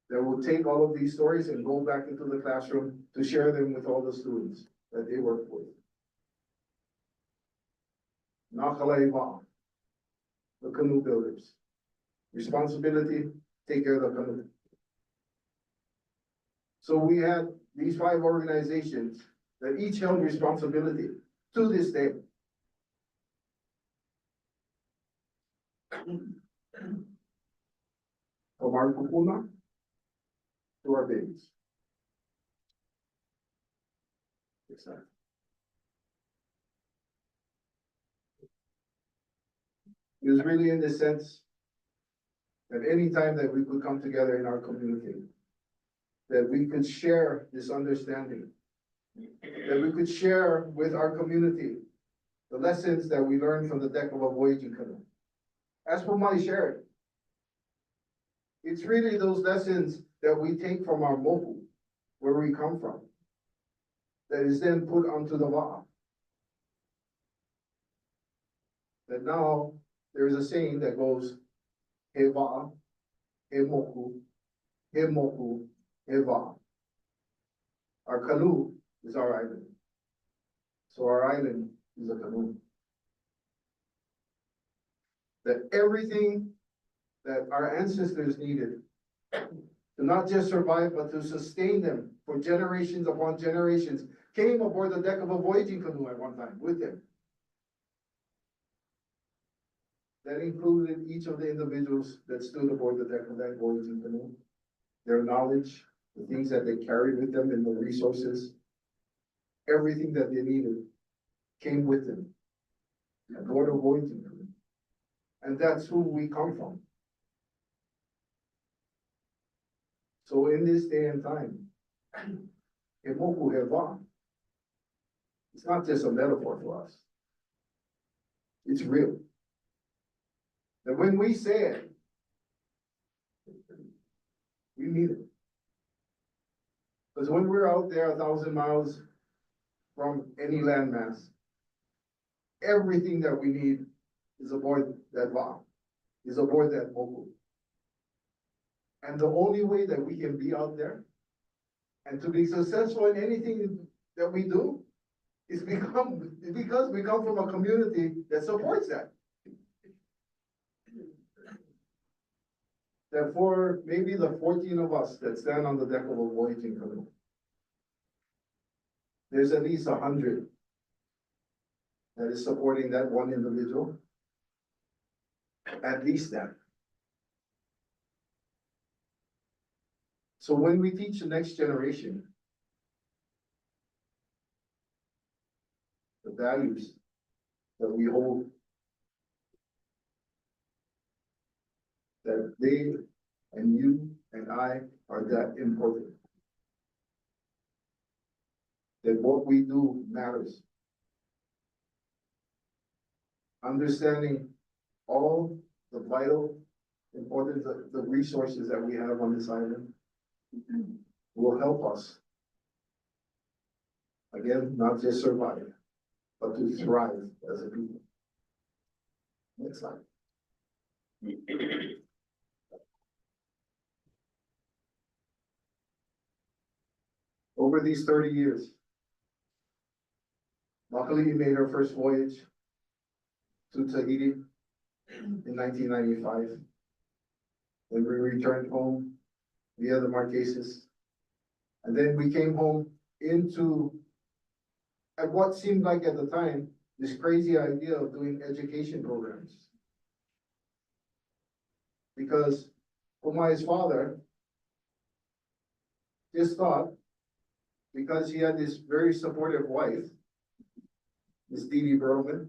that will take all of these stories and go back into the classroom to share them with all the students that they work with. Nā Kālai Wa'a, the canoe builders. Responsibility, take care of the canoe. So we had these 5 organizations that each held responsibility to this day. From our kupuna to our babies. Exactly. It was really in the sense that any time that we could come together in our community, that we could share this understanding, that we could share with our community the lessons that we learned from the deck of a voyaging canoe. As Pomai shared, it's really those lessons that we take from our moku, where we come from, that is then put onto the wa'a. That now there is a saying that goes, he wa'a, he moku, he moku, he wa'a. Our canoe is our island. So our island is a canoe. That everything that our ancestors needed to not just survive, but to sustain them for generations upon generations, came aboard the deck of a voyaging canoe at one time with them. That included each of the individuals that stood aboard the deck of that voyaging canoe, their knowledge, the things that they carried with them and the resources, everything that they needed came with them aboard a voyaging canoe. And that's who we come from. So in this day and time, he moku he wa'a. It's not just a metaphor for us. It's real. And when we say it, we mean it. Because when we're out there 1,000 miles from any landmass, everything that we need is aboard that wa'a, is aboard that moku. And the only way that we can be out there and to be successful in anything that we do is because we come from a community that supports that. That for maybe the 14 of us that stand on the deck of a voyaging canoe, there's at least 100 that is supporting that one individual. At least that. So when we teach the next generation, values that we hold. That they and you and I are that important. That what we do matters. Understanding all the vital importance of the resources that we have on this island will help us. Again, not just survive, but to thrive as a people. Next slide. Over these 30 years, Makaliʻi made her first voyage to Tahiti in 1995. Then we returned home via the Marquesas. And then we came home into, at what seemed like at the time, this crazy idea of doing education programs. Because Pomai's father just thought, because he had this very supportive wife, Miss Dee Bertelmann,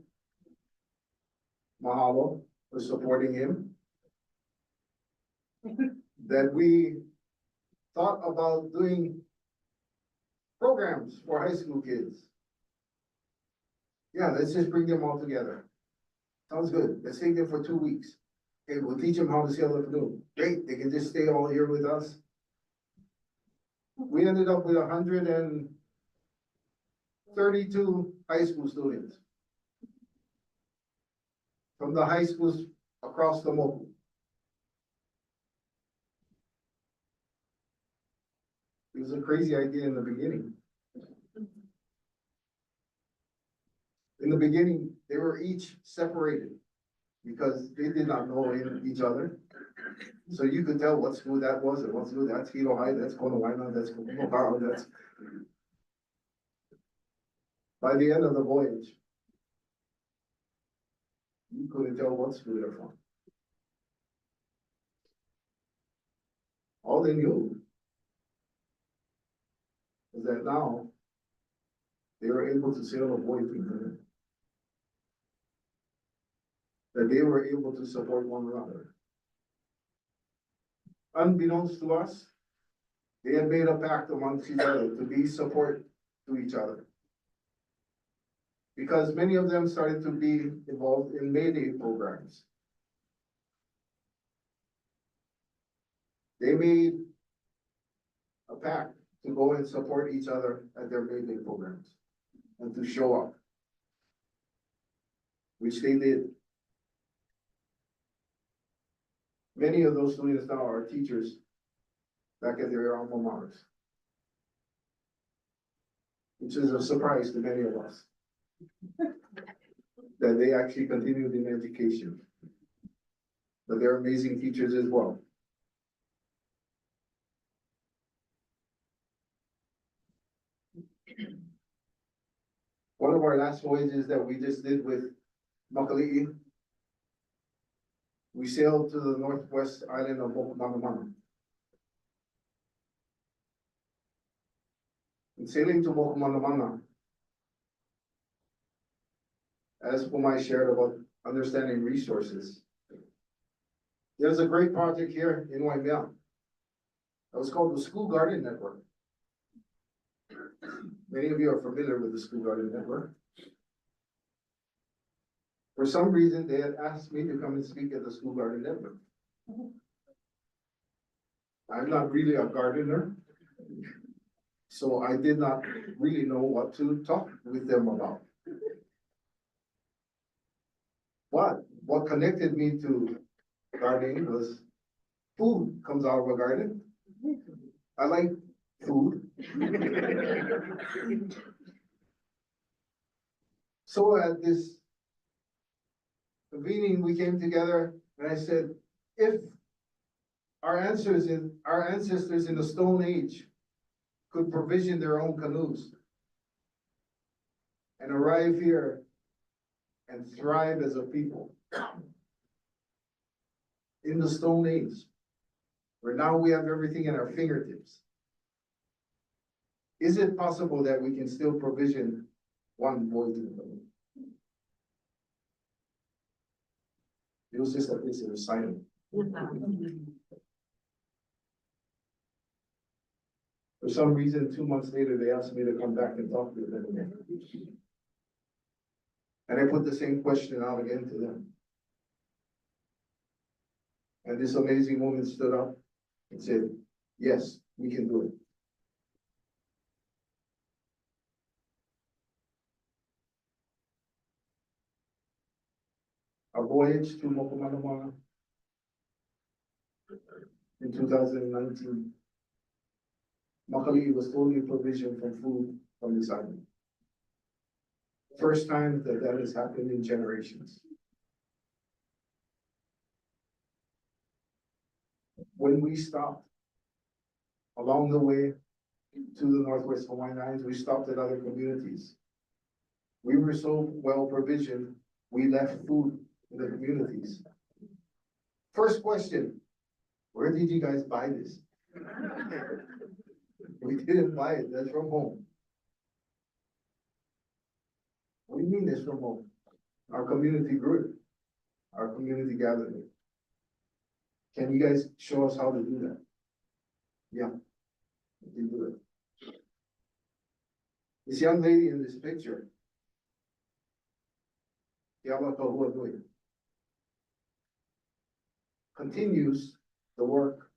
mahalo for supporting him, that we thought about doing programs for high school kids. Yeah, let's just bring them all together. Sounds good. Let's take them for 2 weeks. Okay, we'll teach them how to sail the canoe. Great, they can just stay all here with us. We ended up with 132 high school students from the high schools across the moku. It was a crazy idea in the beginning. In the beginning, they were each separated because they did not know each other. So you could tell what school that was and what school that's Hilo High, that's Waimea, that's Moku, that's. By the end of the voyage, you couldn't tell what school they're from. All they knew was that now they were able to sail a voyage together. That they were able to support one another. Unbeknownst to us, they had made a pact amongst each other to be support to each other. Because many of them started to be involved in Mayday programs. They made a pact to go and support each other at their Mayday programs and to show up, which they did. Many of those students now are teachers back at their alma maters, which is a surprise to many of us, that they actually continued in education. But they're amazing teachers as well. One of our last voyages that we just did with Makaliʻi, we sailed to the northwest island of Moku. In sailing to Moku, as Pomai shared about understanding resources, there's a great project here in Waimea that was called the School Garden Network. Many of you are familiar with the School Garden Network. For some reason, they had asked me to come and speak at the School Garden Network. I'm not really a gardener, so I did not really know what to talk with them about. But what connected me to gardening was food comes out of a garden. I like food. So at this convening, we came together and I said, if our ancestors in the Stone Age could provision their own canoes and arrive here and thrive as a people in the Stone Age, where now we have everything at our fingertips, is it possible that we can still provision one voyaging canoe. It was just like this, it was silent. For some reason, 2 months later, they asked me to come back and talk to them again. And I put the same question out again to them. And this amazing woman stood up and said, yes, we can do it. Our voyage to Moku in 2019. Makaliʻi was totally provisioned from food from this island. First time that that has happened in generations. When we stopped along the way to the Northwest Hawaiian Islands, we stopped at other communities. We were so well provisioned, we left food in the communities. First question, where did you guys buy this? We didn't buy it, that's from home. What do you mean it's from home? Our community grew it. Our community gathered it. Can you guys show us how to do that? Yeah, we can do it. This young lady in this picture, Yala Kahua Nui, continues the work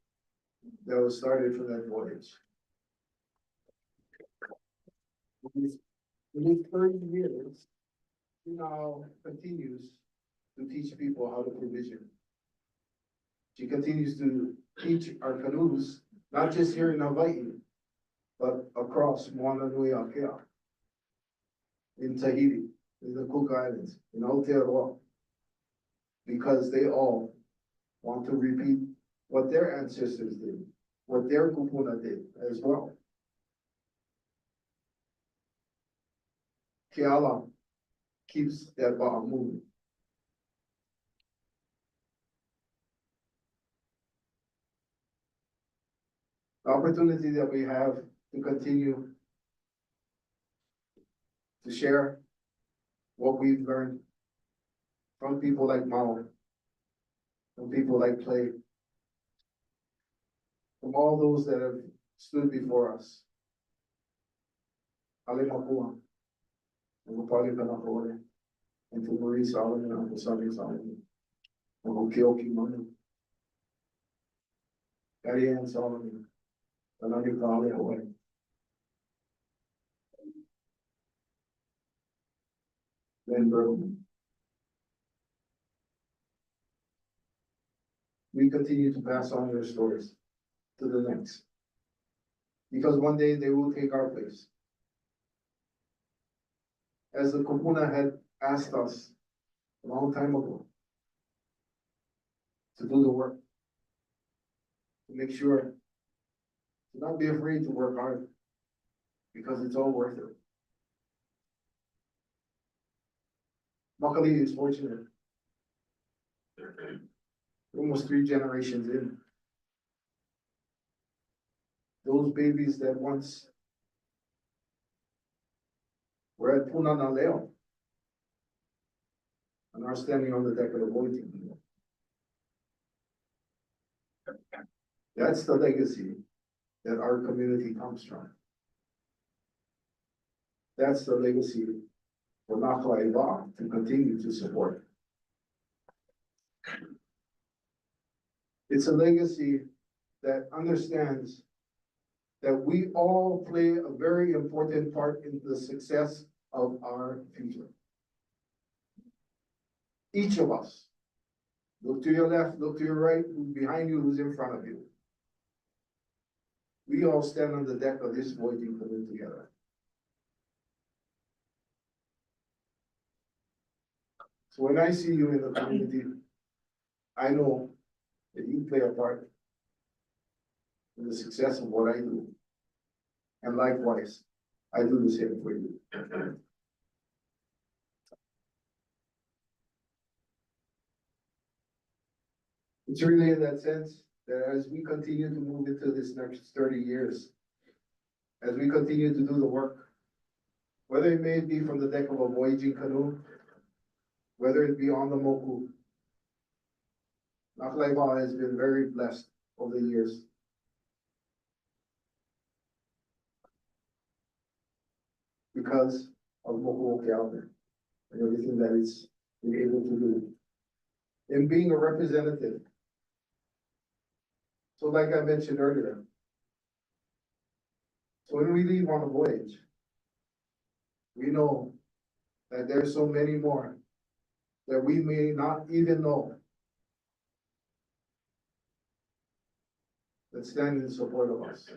that was started from that voyage. In these 30 years, she now continues to teach people how to provision. She continues to teach our canoes, not just here in Hawaii, but across Moana Nui Akea, in Tahiti, in the Cook Islands, in Aotearoa, because they all want to repeat what their ancestors did, what their kupuna did as well. Keala keeps that bar moving. The opportunity that we have to continue to share what we've learned from people like Mao, from people like Clay, from all those that have stood before us. Ale Makua, and Pali Kanakore, and to Marie Solomon, and Uncle Sonny Solomon, and Okioki Manu, Daddy Ann Solomon, and Nā Kālai Wa'a. Ben Bertelmann. We continue to pass on their stories to the next. Because one day they will take our place. As the kupuna had asked us a long time ago to do the work, to make sure to not be afraid to work hard, because it's all worth it. Makaliʻi is fortunate. We're almost 3 generations in. Those babies that once were at Punana Leo and are standing on the deck of the voyaging. That's the legacy that our community comes from. That's the legacy for Nā Kālai Wa'a to continue to support. It's a legacy that understands that we all play a very important part in the success of our future. Each of us. Look to your left, look to your right, who's behind you, who's in front of you. We all stand on the deck of this voyaging canoe together. So when I see you in the community, I know that you play a part in the success of what I do. And likewise, I do the same for you. It's really in that sense that as we continue to move into this next 30 years, as we continue to do the work, Whether it may be from the deck of a voyaging canoe, whether it be on the moku. Nā Kālai Wa'a has been very blessed over the years. Because of moku Okeawe and everything that it's been able to do. In being a representative. So like I mentioned earlier. So when we leave on a voyage, we know that there's so many more that we may not even know that stand in support of us.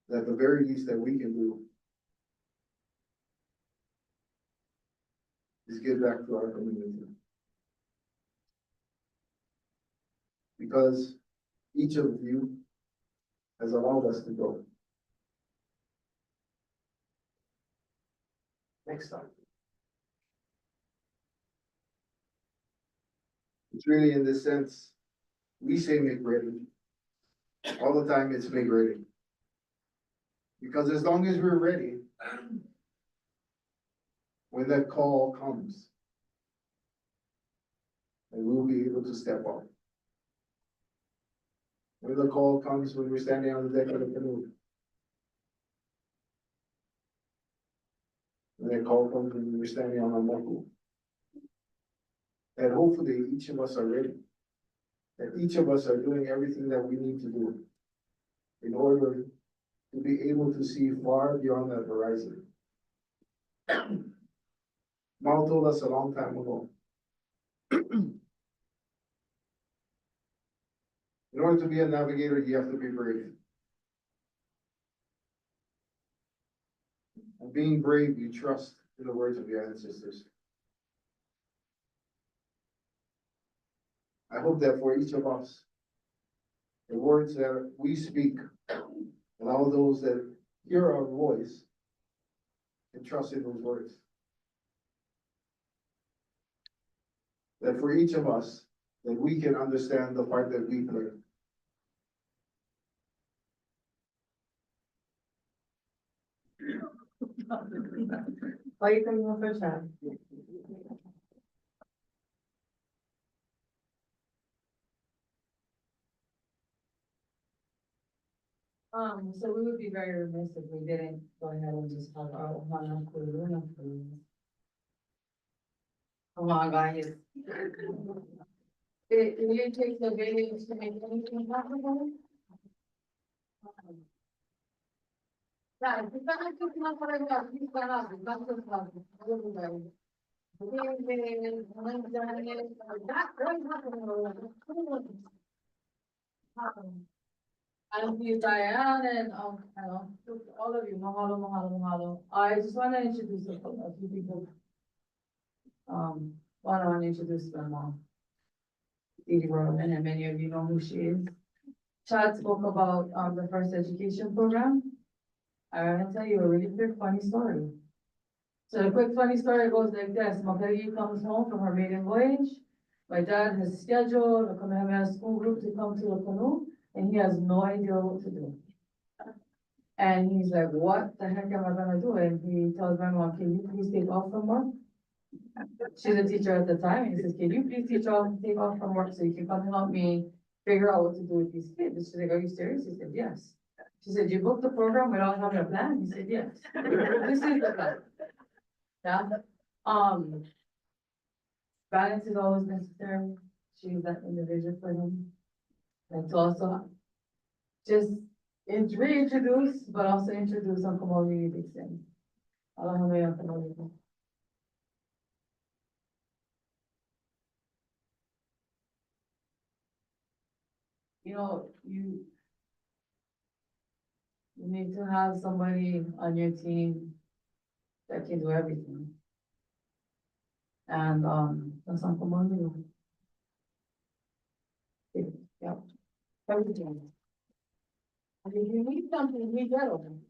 That the very least that we can do is give back to our community. Because each of you has allowed us to grow. Next time. It's really in this sense, we say make ready. All the time it's make ready. Because as long as we're ready, when that call comes, and we'll be able to step up. When the call comes, when we're standing on the deck of the canoe. When that call comes, when we're standing on a moku. And hopefully each of us are ready. That each of us are doing everything that we need to do in order to be able to see far beyond that horizon. Mao told us a long time ago. In order to be a navigator, you have to be brave. And being brave, you trust in the words of your ancestors. I hope that for each of us, the words that we speak, allow those that hear our voice and trust in those words. That for each of us, that we can understand the part that we play. Why you coming on first time? So we would be very remiss if we didn't go ahead and just have our Ohana Kuluna, please. Come on, guys. It really takes a village to make anything possible. Yeah, if you're gonna do Nā Kālai Wa'a, please go out, that's what's happening. Everybody. And you, Diane, and, you know, all of you, mahalo, mahalo, mahalo. I just want to introduce a few people. One, I want to introduce my mom, Edie Roman, and many of you know who she is. Chad spoke about, the first education program. I'm gonna tell you a really quick funny story. So the quick funny story goes like this. Makaliʻi comes home from her maiden voyage. My dad has scheduled a Kamehameha school group to come to the canoe, and he has no idea what to do. And he's like, what the heck am I gonna do? And he tells my mom, can you please take off from work? She's a teacher at the time, and he says, can you please take off from work so you can come and help me figure out what to do with these kids? She's like, are you serious? He said, yes. She said, you booked the program without having a plan? He said, yes. This is the plan. Yeah. Balance is always necessary. She's that individual for him. And to also just reintroduce, but also introduce on Komori Dixon. Aloha mea Komori. You know, you need to have somebody on your team that can do everything. And, that's on Komori. Yeah, everything. And if you need something, we get them.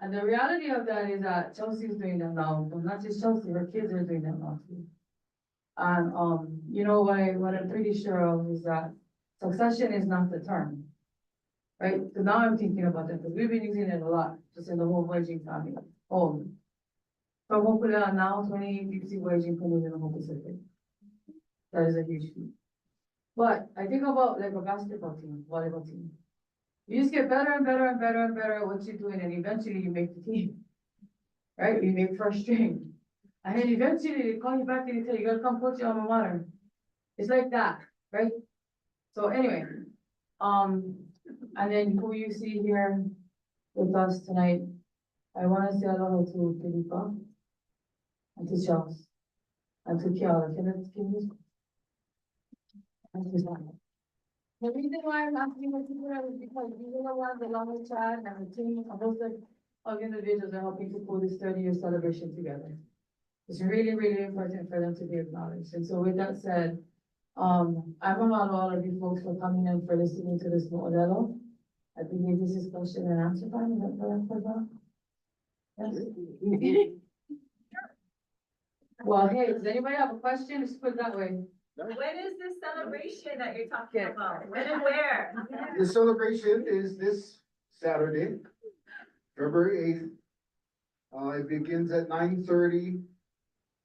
And the reality of that is that Chelsea's doing that now, but not just Chelsea, her kids are doing that now too. And, you know, what I'm pretty sure of is that succession is not the term. right? So now I'm thinking about that, because we've been using it a lot, just in the whole voyaging family, home. From hopefully now 20 voyaging canoes in the whole Pacific. That is a huge feat. But I think about like a basketball team, volleyball team. You just get better and better and better and better at what you're doing, and eventually you make the team. Right? You make first string. And then eventually they call you back and they tell you, you gotta come coach your alma mater. It's like that, right? So anyway, and then who you see here with us tonight, I wanna say aloha to Felipa and to Charles and to Kiara. Can you? The reason why I'm asking you to do that is because these are the ones along with Chad and the team of those individuals are helping to pull this 30-year celebration together. It's really, really important for them to be acknowledged. And so with that said, I mahalo all of you folks for coming and for listening to this modelo. I believe this is question and answer time. Is that correct, Papa? Yes. Well, hey, does anybody have a question? Just put it that way. When is this celebration that you're talking about? When and where? The celebration is this Saturday, February 8th. It begins at 9:30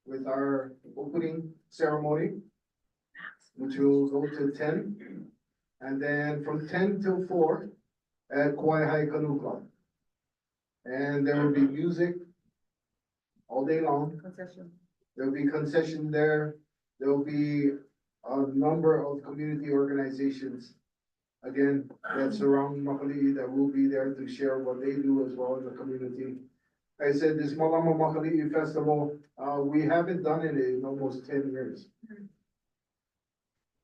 with our opening ceremony, which will go to 10. And then from 10 till 4 at Kauai Canoe Club. And there will be music all day long. Concession. There'll be concession there. There'll be a number of community organizations, again, that surround Makaliʻi that will be there to share what they do as well in the community. I said this Malama Makaliʻi Festival, we haven't done it in almost 10 years.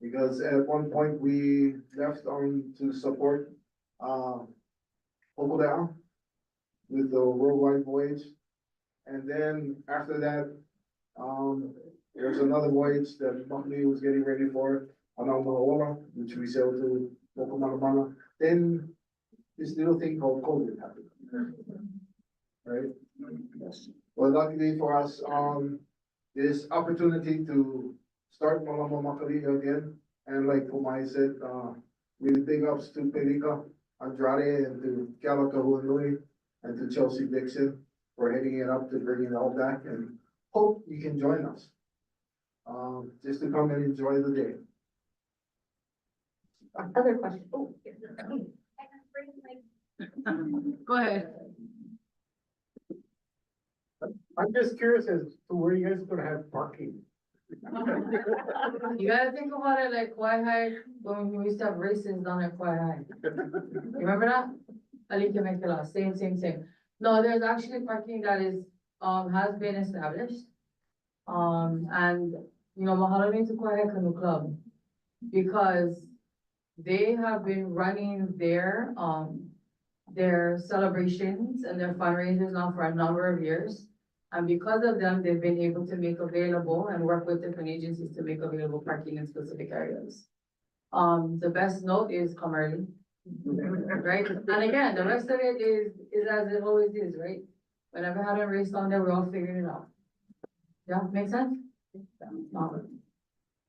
Because at one point we left on to support, Hokulea with the worldwide voyage. And then after that, there's another voyage that Makaliʻi was getting ready for, Anaumanaola, which we sailed to Moku. Then this little thing called COVID happened. Right? Well, luckily for us, this opportunity to start Malama Makaliʻi again, and like Pomai said, really big ups to Pelika Andrade and to Kalaka Huanui and to Chelsea Dixon for heading it up to bringing it all back, and hope you can join us. Just to come and enjoy the day. Other question. Oh, Go ahead. I'm just curious as to where you guys are gonna have parking. You gotta think about it like Kauai, when we used to have races down at Kauai. You remember that? Alike Mekela, same. No, there's actually parking that is, has been established. And, you know, mahalo to Kauai Canoe Club, because they have been running their celebrations and their fundraisers now for a number of years. And because of them, they've been able to make available and work with different agencies to make available parking in specific areas. The best note is come early, right? And again, the rest of it is as it always is, right? Whenever I had a race down there, we're all figuring it out. Yeah, make sense?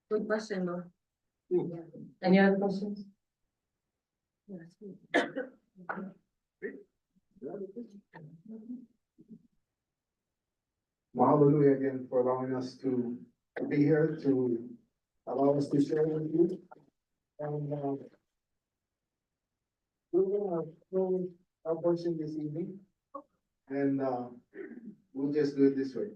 Good question, though. Any other questions? Mahalo again for allowing us to be here, to allow us to share with you. And we're gonna close our portion this evening. And we'll just do it this way.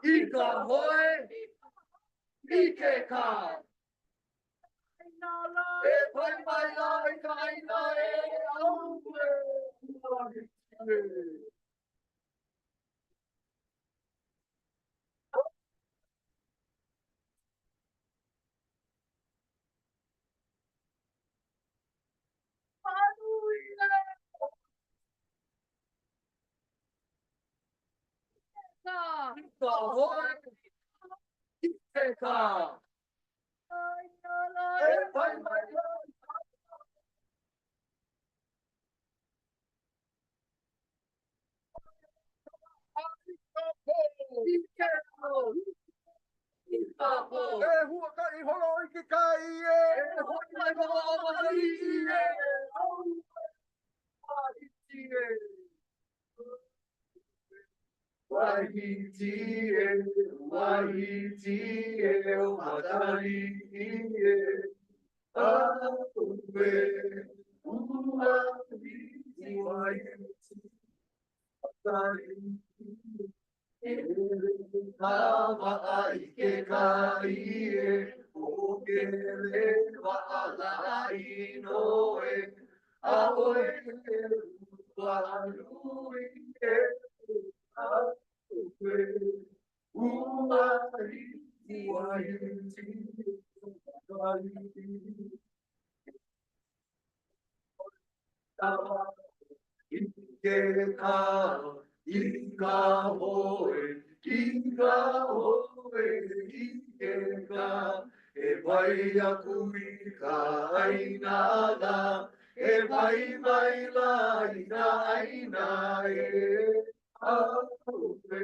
Ika hoe, ike ka. E pai mai la e ka ina e au e. Ika hoe, ike ka. E pai mai la. E hua kai holo i ke kai e, hoi mai hoa mai e, au mai e. Wahiti e, wahiti e, o matari e, au e, wahiti, wahiti, matari e. Kawa ai ke kai e, o ke le wa'alai no e, a oe e, wa'alui e, a oe, uai, uai, uai, kawa, ike ka, ika hoe, ika hoe, ike ka, e vai aku i ka ainala, e vai mai la i ka aina e, au e,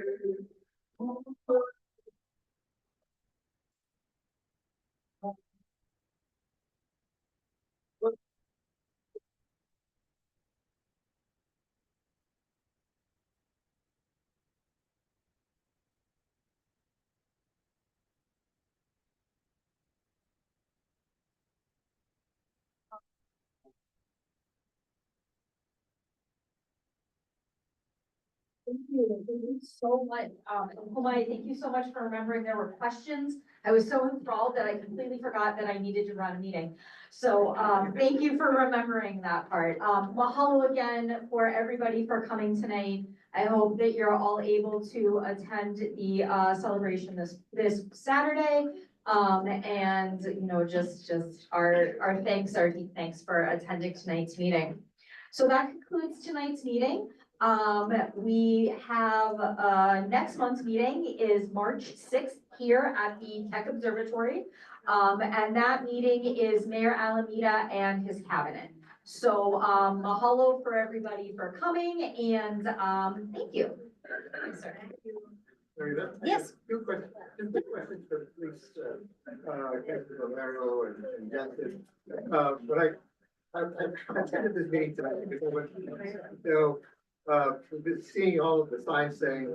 Thank you so much. And Pomai, thank you so much for remembering there were questions. I was so enthralled that I completely forgot that I needed to run a meeting. So, thank you for remembering that part. Mahalo again for everybody for coming tonight. I hope that you're all able to attend the, celebration this Saturday. And, you know, just our thanks, our deep thanks for attending tonight's meeting. So that concludes tonight's meeting. We have, next month's meeting is March 6th here at the Tech Observatory. And that meeting is Mayor Alameda and his cabinet. So, mahalo for everybody for coming and, thank you. Yes, sir. Yes. Two questions, for the police, Captain Romero and Justin. But I attended this meeting tonight because I went, we've been seeing all of the signs saying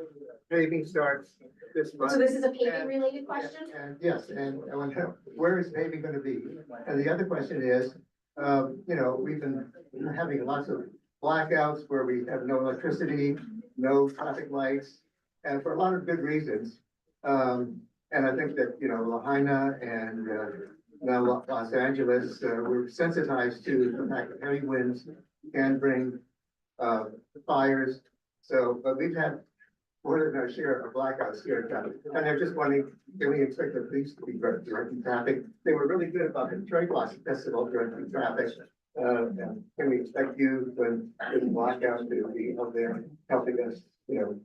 paving starts this month. So this is a paving related question? And yes, and I went, where is paving gonna be? And the other question is, we've been having lots of blackouts where we have no electricity, no traffic lights, and for a lot of good reasons. And I think that, Lahaina and, now Los Angeles, we're sensitized to the fact that heavy winds can bring fires. So, but we've had more than our share of blackouts here in town. And I'm just wondering, can we expect the police to be directing traffic? They were really good about the Cherry Blossom Festival directing traffic. And can we expect you when there's blackouts to be out there helping us, All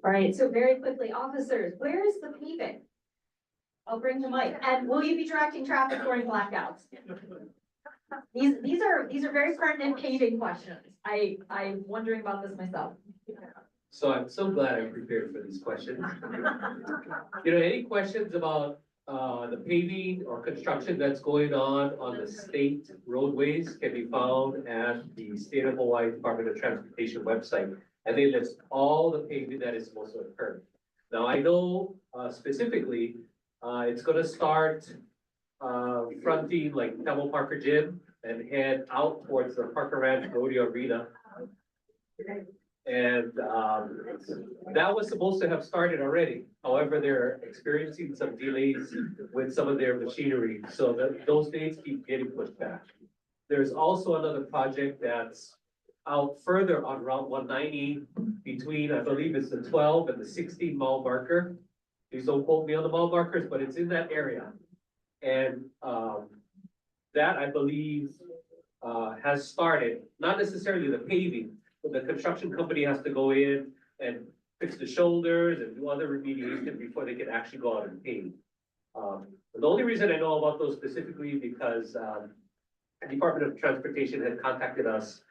right, so very quickly, officers, where is the paving? I'll bring the mic. And will you be directing traffic during blackouts? These are very pertinent paving questions. I'm wondering about this myself. So I'm so glad I'm prepared for these questions. Any questions about the paving or construction that's going on the state roadways can be found at the State of Hawaii Department of Transportation website. And they list all the paving that is supposed to occur. Now, I know specifically, it's gonna start fronting like Temple Parker Gym and head out towards the Parker Ranch Rodeo Arena. And, that was supposed to have started already. However, they're experiencing some delays with some of their machinery, so that those dates keep getting pushed back. There's also another project that's out further on Route 190 between, I believe it's the 12 and the 16 mile marker. Please don't quote me on the mile markers, but it's in that area. And, that I believe, has started, not necessarily the paving, but the construction company has to go in and fix the shoulders and do other remediation before they can actually go out and pave. The only reason I know about those specifically because, the Department of Transportation had contacted us,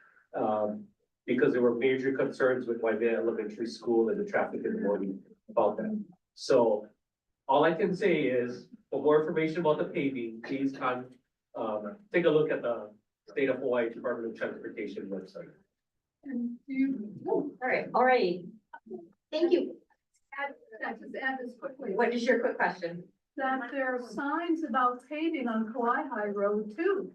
because there were major concerns with Waimea Elementary School and the traffic in the morning about that. So all I can say is, for more information about the paving, please take a look at the State of Hawaii Department of Transportation website. All right. Thank you. Just add this quickly, What is your quick question? that there are signs about paving on Kalai Road too.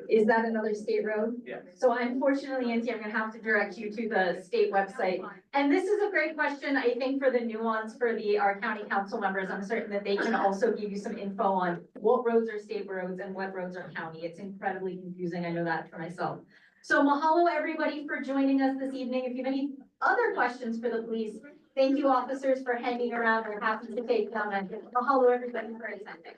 Is that another state road? Yes. So unfortunately, Nancy, I'm gonna have to direct you to the state website. And this is a great question, I think, for the nuance for our county council members. I'm certain that they can also give you some info on what roads are state roads and what roads are county. It's incredibly confusing. I know that for myself. So mahalo everybody for joining us this evening. If you have any other questions for the police, thank you officers for hanging around. We're happy to take them, and mahalo everybody for attending.